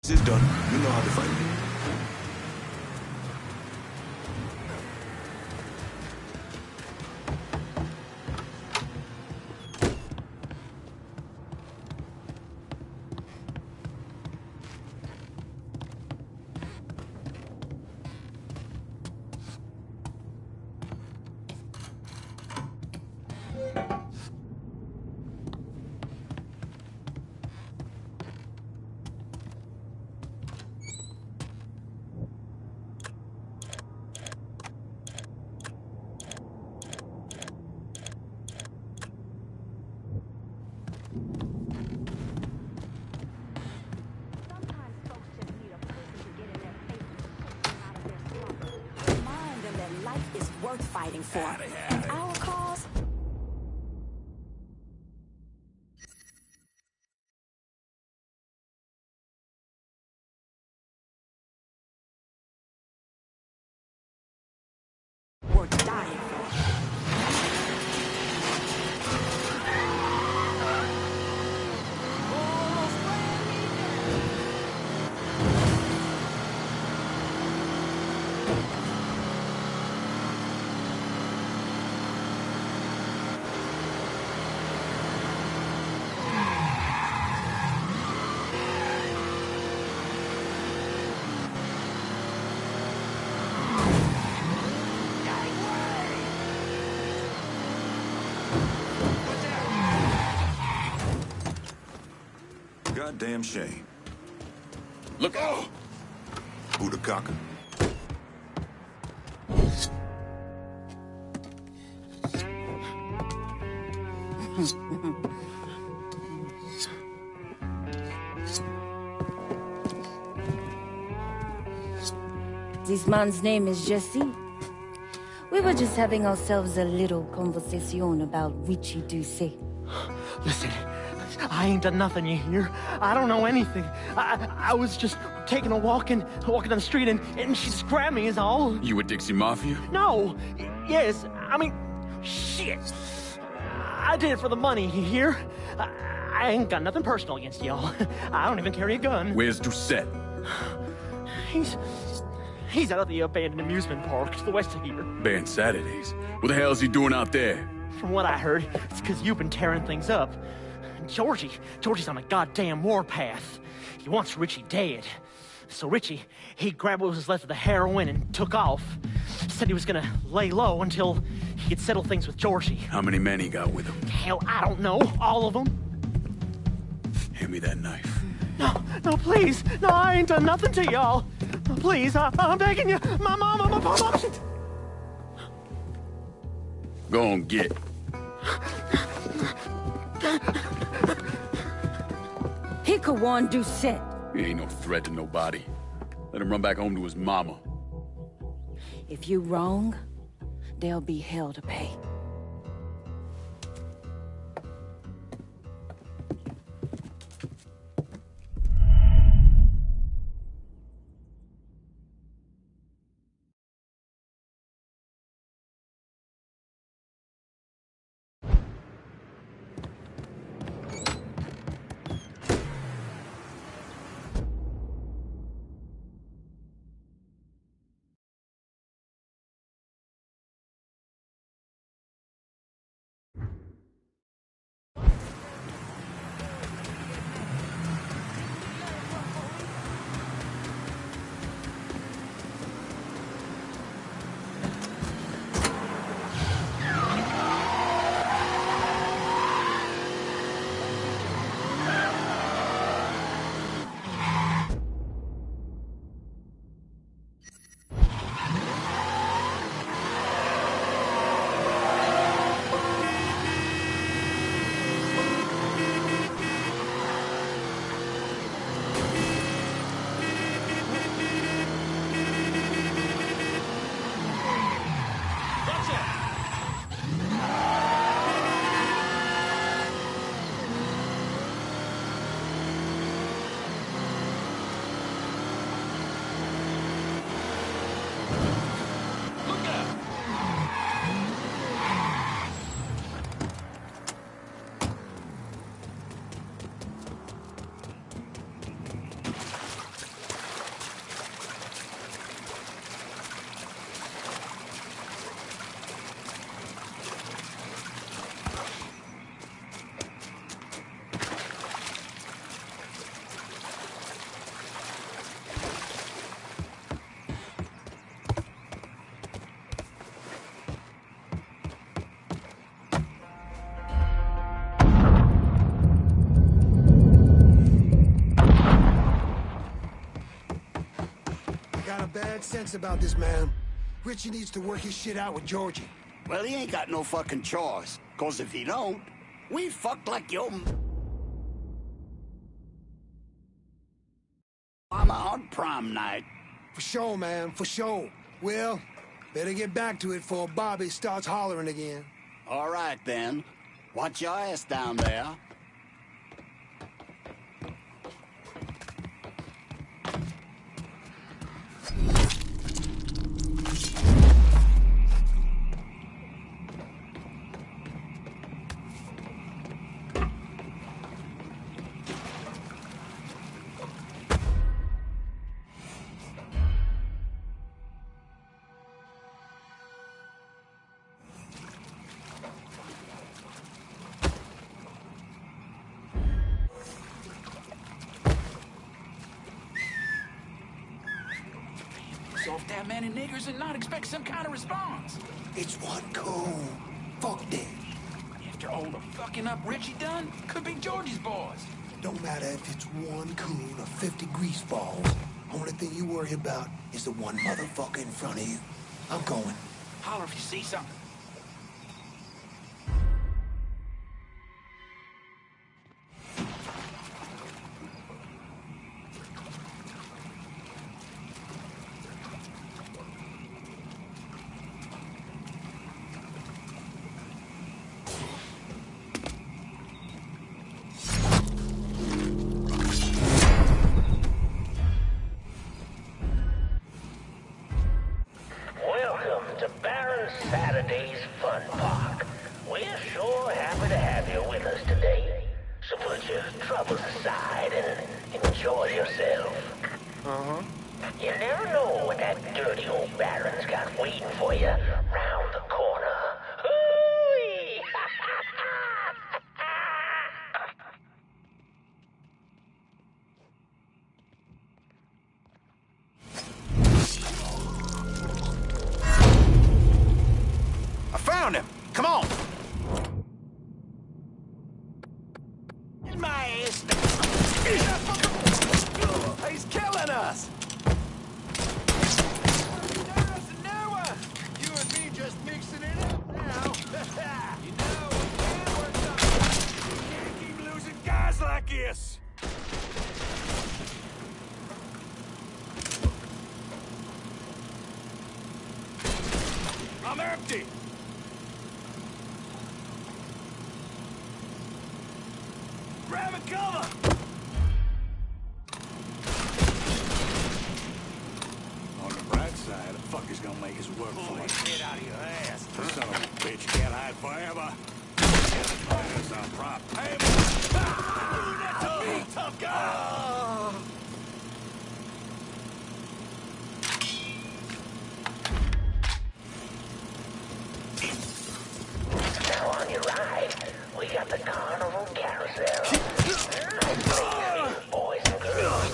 This is done. You know how to find me. Worth fighting for. And our cause. Worth dying for. Goddamn shame. Look out! Who the cocker? This man's name is Jesse. We were just having ourselves a little conversation about Richie Doucet. Listen, I ain't done nothing, you hear? I don't know anything. I was just taking a walking down the street, and she just grabbed me is all. You a Dixie Mafia? No. Yes, I mean, shit. I did it for the money, you hear? I ain't got nothing personal against y'all. I don't even carry a gun. Where's Doucet? He's out at the abandoned amusement park to the west of here. Banned Saturdays. What the hell's he doing out there? From what I heard, it's because you've been tearing things up. Georgie's on a goddamn warpath. He wants Richie dead. So Richie, he grabbed what was left of the heroin and took off. Said he was gonna lay low until he could settle things with Georgie. How many men he got with him? Hell, I don't know. All of them. Hand me that knife. No, please. No, I ain't done nothing to y'all. No, please, I'm begging you. My mama. Go on, get. He could warn Doucet. He ain't no threat to nobody. Let him run back home to his mama. If you wrong, there'll be hell to pay. bad sense about this, man. Richie needs to work his shit out with Georgie. Well, he ain't got no fucking choice. 'Cause if he don't, we fucked like your mama on prom night. For sure, man, for sure. Well, better get back to it before Bobby starts hollering again. All right, then. Watch your ass down there. Off that many niggers and not expect some kind of response. It's one coon. Fuck them. After all the fucking up Richie done, could be Georgie's boys. Don't matter if it's one coon or 50 grease balls. Only thing you worry about is the one motherfucker in front of you. I'm going. Holler if you see something. Saturday's Fun Park. We're sure happy to have you with us today. So put your troubles aside and enjoy yourself. Uh-huh. You never know what that dirty old Baron's got waiting for you round the corner. Hooey! Found him! Come on! My ass! He's killing us! You and me just mixing it up now. You know, we can't work something. You can't keep losing guys like this. I'm empty. Grab and cover! On the bright side, the fucker's gonna make us work for it. Get out of your ass. This son of a bitch can't hide forever. That's our prop. Hey, that's a me, tough guy! Now on your right, we got the carnival carousel. Boys and girls.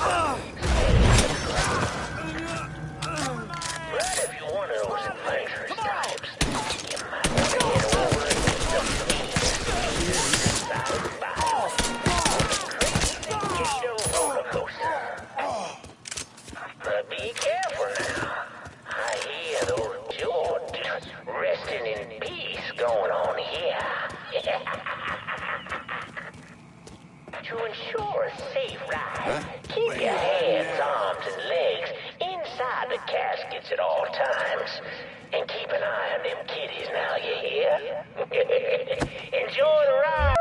But if you're one of those adventurous types, you might want to head over and get some meat inside the crazy Kato roller coaster. But be careful now. I hear those Georges resting in peace going on here. To ensure a safe ride, keep your hands, arms, and legs inside the caskets at all times. And keep an eye on them kiddies now, you hear? Enjoy the ride!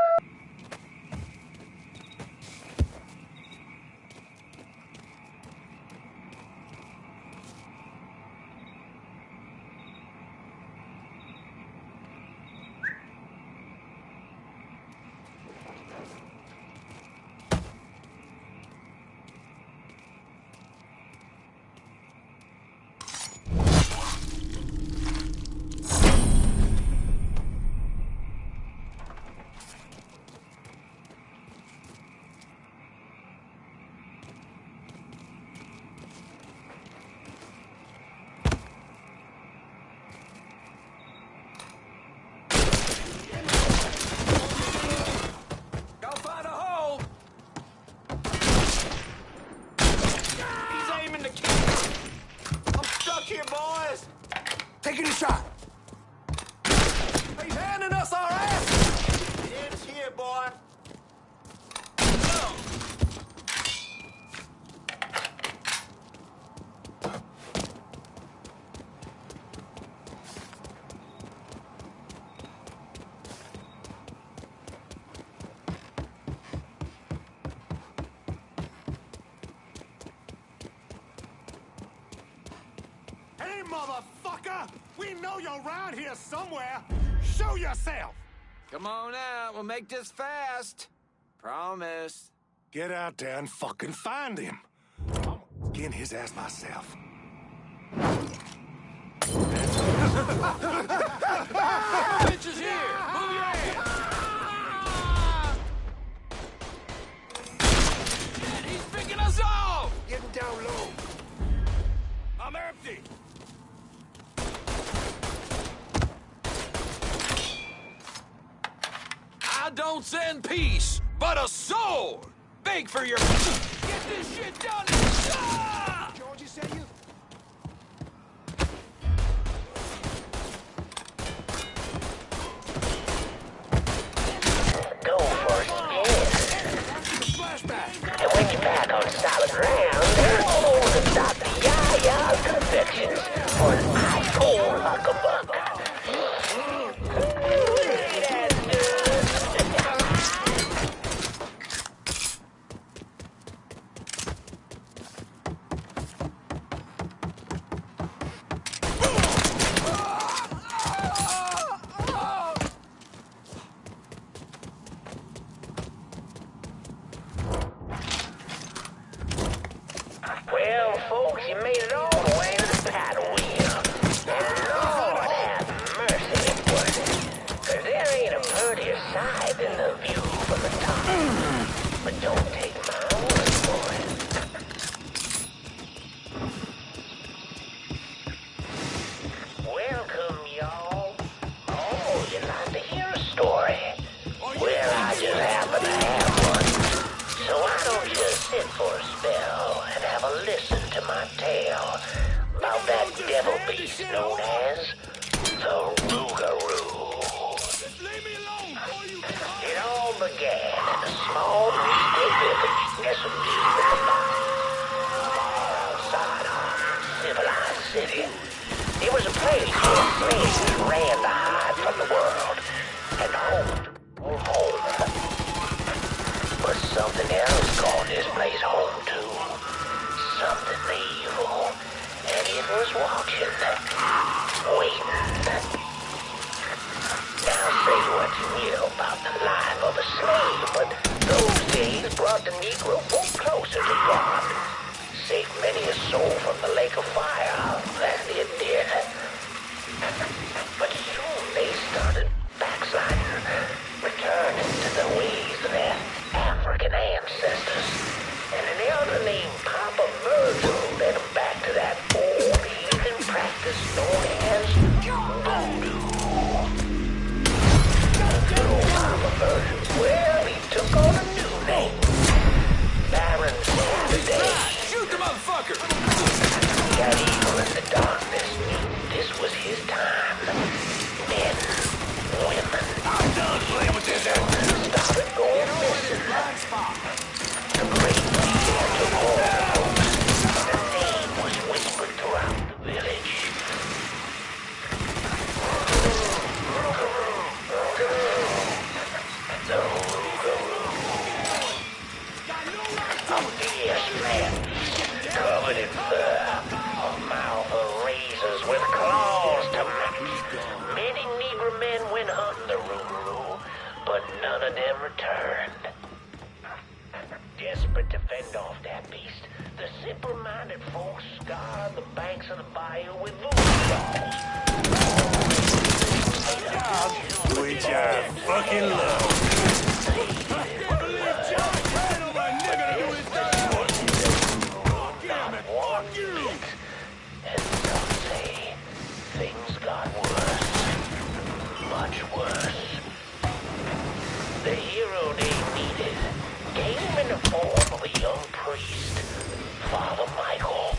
stuck here, boys. Taking a shot. He's handing us our ass. It's here, boy. Hey, motherfucker! We know you're around here somewhere. Show yourself! Come on out. We'll make this fast. Promise. Get out there and fucking find him. I'm gonna skin his ass myself. Bitch is here! Move your ass! Shit, he's picking us off! Getting down low. I'm empty. I don't send peace, but a sword! Beg for your... Get this shit done! Ah! Georgie said you... Go for it, yes. And when you're back on solid ground, hold to stop the yah-yah confections for an ice-cold huckabuck. Well, folks, you made it all the way to the paddle wheel. And Lord have mercy, it was. 'Cause there ain't a prettier sight than the view from the top. But don't take my word for it. Welcome, y'all. Oh, you'd like to hear a story? Well, I just happen to have one. So why don't you sit for a spell and have a listen to my tale about that devil beast known as the Rougarou. It all began in a small Negro village nestled deep in the mountains, far outside our civilized city. It was a place where slaves ran to hide from the world and home. But something else called this place home too. Something evil. And it was watching. Waiting. Now say what you will about the life of a slave, but those days brought the Negro folk closer to God. Saved many a soul from the lake of fire, as it did. But soon they started backsliding, returning to the ways of their African ancestors. And an elder named Papa Virgil led them back to that old heathen practice known as voodoo. Good old Papa Virgil, well, he took on a new name. Baron Day. Shoot the motherfucker! That evil in the darkness knew this was his time. Men, women, I'm done playing with this started going missing. The great fear took hold. The name was whispered throughout the village. The Rougarou. A fierce man, covered in fur, a mouth of razors with claws to match. Many Negro men went hunting the Rougarou, but none of them returned. Desperate to fend off that beast, the simple-minded folks scoured the banks of the bayou with voodoo dolls. Do each other fucking love. And some say things got worse, much worse. The hero they needed came in the form of a young priest, Father Michael.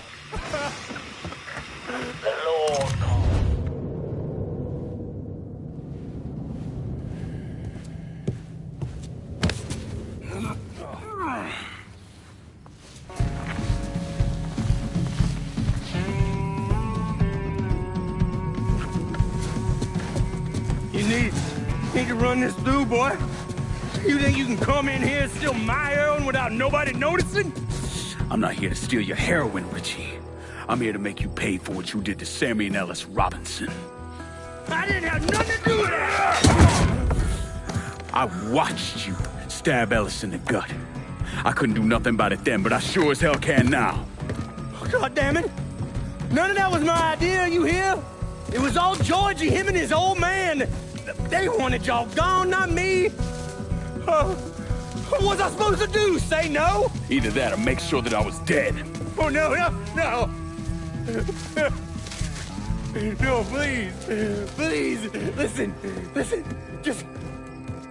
to run this through, boy? You think you can come in here and steal my heroin without nobody noticing? I'm not here to steal your heroin, Richie. I'm here to make you pay for what you did to Sammy and Ellis Robinson. I didn't have nothing to do with that! I watched you stab Ellis in the gut. I couldn't do nothing about it then, but I sure as hell can now. God damn it! None of that was my idea, you hear? It was all Georgie, him and his old man. They wanted y'all gone, not me. What was I supposed to do? Say no? Either that or make sure that I was dead. Oh, no. No, please. Listen. Just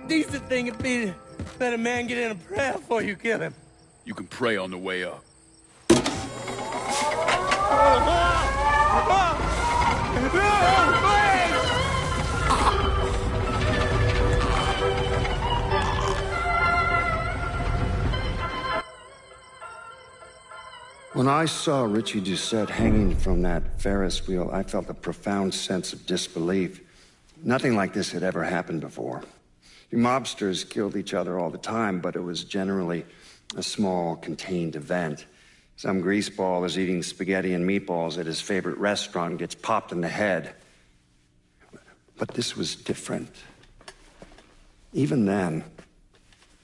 decent thing would be to let a man get in a prayer before you kill him. You can pray on the way up. When I saw Richie Doucette hanging from that Ferris wheel, I felt a profound sense of disbelief. Nothing like this had ever happened before. You mobsters killed each other all the time, but it was generally a small, contained event. Some greaseball is eating spaghetti and meatballs at his favorite restaurant and gets popped in the head. But this was different. Even then,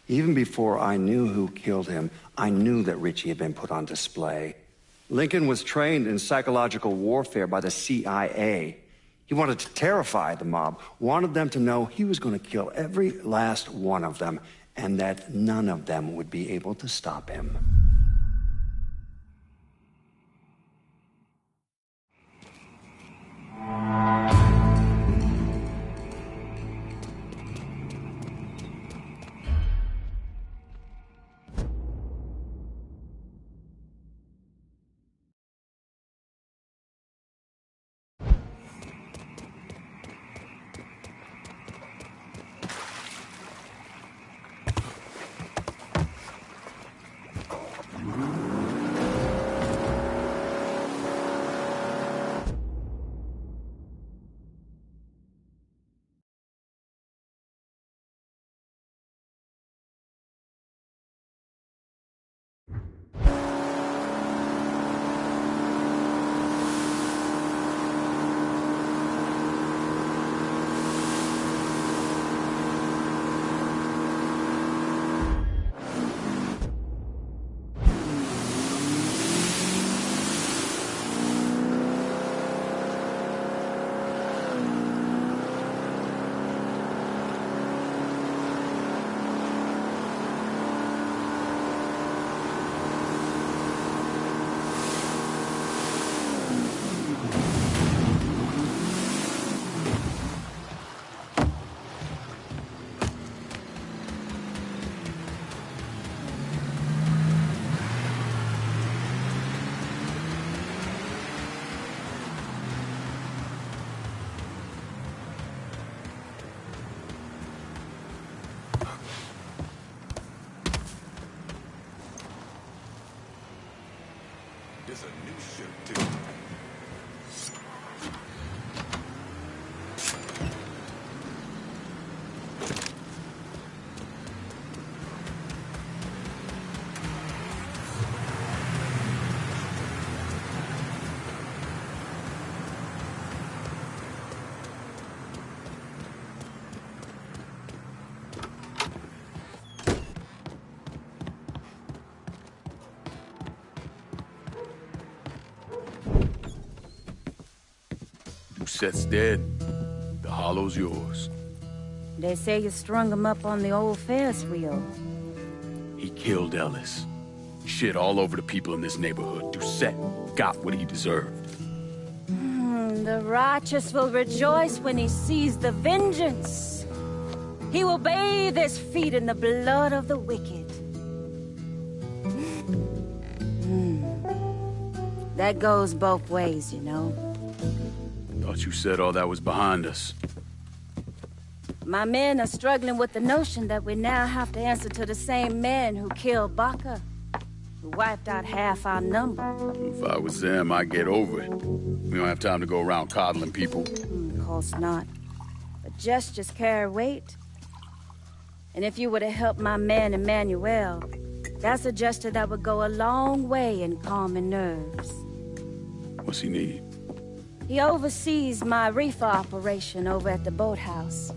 even before I knew who killed him, I knew that Richie had been put on display. Lincoln was trained in psychological warfare by the CIA. He wanted to terrify the mob, wanted them to know he was going to kill every last one of them, and that none of them would be able to stop him. There's a new ship, too. Doucette's dead. The hollow's yours. They say you strung him up on the old Ferris wheel. He killed Ellis. Shit all over the people in this neighborhood. Doucette got what he deserved. The righteous will rejoice when he sees the vengeance. He will bathe his feet in the blood of the wicked. That goes both ways, you know. Thought you said all that was behind us. My men are struggling with the notion that we now have to answer to the same men who killed Baca, who wiped out half our number. If I was them, I'd get over it. We don't have time to go around coddling people. Of course not. But gestures carry weight, And if you were to help my man Emmanuel, that's a gesture that would go a long way in calming nerves. What's he need? He oversees my reefer operation over at the boathouse.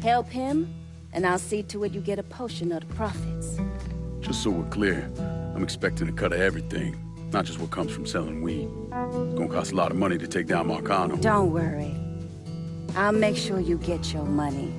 Help him, and I'll see to it you get a portion of the profits. Just so we're clear, I'm expecting a cut of everything, not just what comes from selling weed. It's gonna cost a lot of money to take down Marcano. Don't worry. I'll make sure you get your money.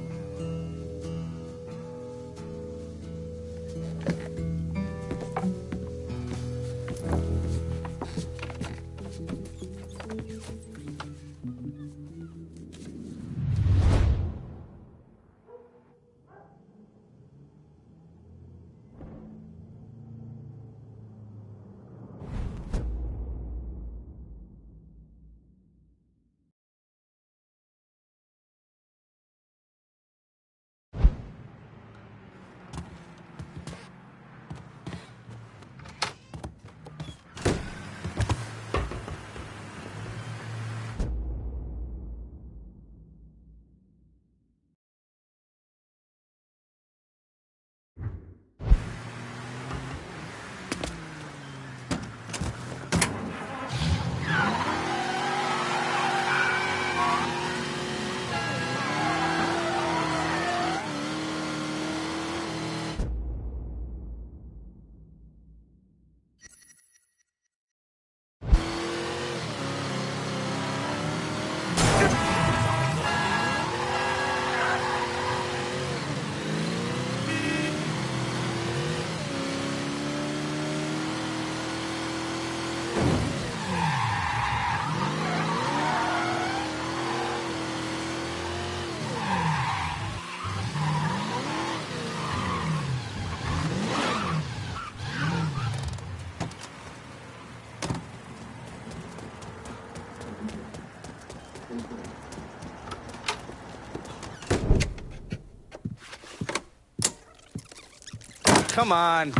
Come on.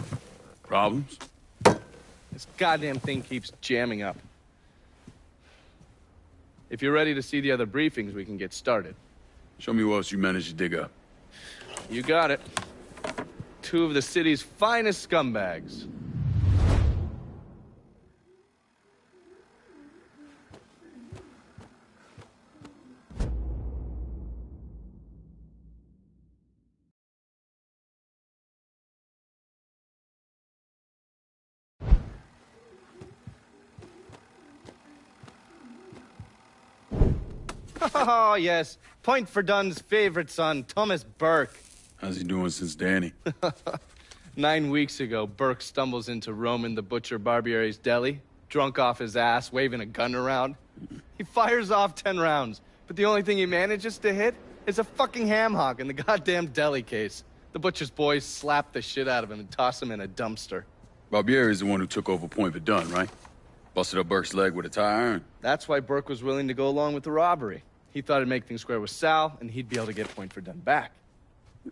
Problems? This goddamn thing keeps jamming up. If you're ready to see the other briefings, we can get started. Show me what else you managed to dig up. You got it. 2 of the city's finest scumbags. Oh, yes. Point for Dunn's favorite son, Thomas Burke. How's he doing since Danny? 9 weeks ago, Burke stumbles into Roman the Butcher Barbiere's deli, drunk off his ass, waving a gun around. He fires off 10 rounds, but the only thing he manages to hit is a fucking ham hock in the goddamn deli case. The Butcher's boys slap the shit out of him and toss him in a dumpster. Barbieri's the one who took over Point Verdun, right? Busted up Burke's leg with a tire iron. That's why Burke was willing to go along with the robbery. He thought it'd make things square with Sal, and he'd be able to get Point Verdun back.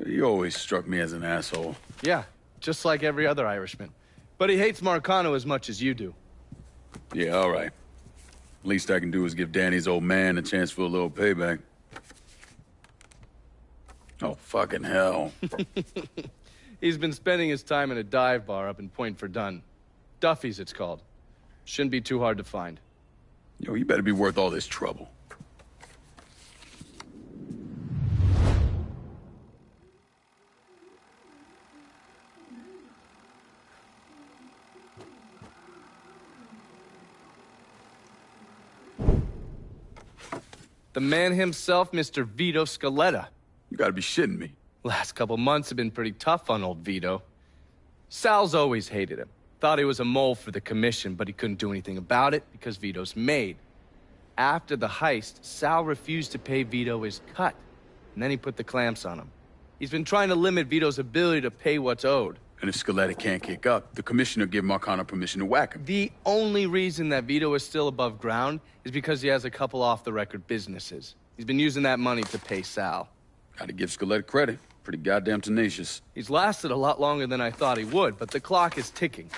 He always struck me as an asshole. Yeah, just like every other Irishman. But he hates Marcano as much as you do. Yeah, all right. Least I can do is give Danny's old man a chance for a little payback. Oh, fucking hell. He's been spending his time in a dive bar up in Point Verdun. Duffy's, it's called. Shouldn't be too hard to find. Yo, you better be worth all this trouble. The man himself, Mr. Vito Scaletta. You gotta be shitting me. Last couple months have been pretty tough on old Vito. Sal's always hated him. Thought he was a mole for the commission, but he couldn't do anything about it because Vito's made. After the heist, Sal refused to pay Vito his cut, and then he put the clamps on him. He's been trying to limit Vito's ability to pay what's owed. And if Scaletta can't kick up, the commissioner give Marcano permission to whack him. The only reason that Vito is still above ground is because he has a couple off-the-record businesses. He's been using that money to pay Sal. Gotta give Scaletta credit. Pretty goddamn tenacious. He's lasted a lot longer than I thought he would, but the clock is ticking.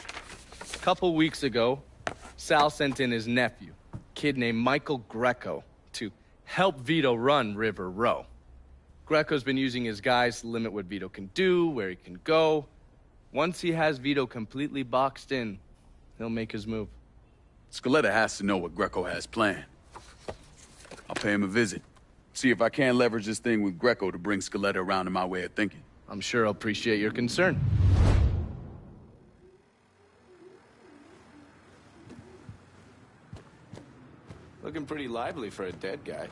A couple weeks ago, Sal sent in his nephew, a kid named Michael Greco, to help Vito run River Row. Greco's been using his guys to limit what Vito can do, where he can go. Once he has Vito completely boxed in, he'll make his move. Scaletta has to know what Greco has planned. I'll pay him a visit. See if I can't leverage this thing with Greco to bring Scaletta around to my way of thinking. I'm sure he'll appreciate your concern. Looking pretty lively for a dead guy.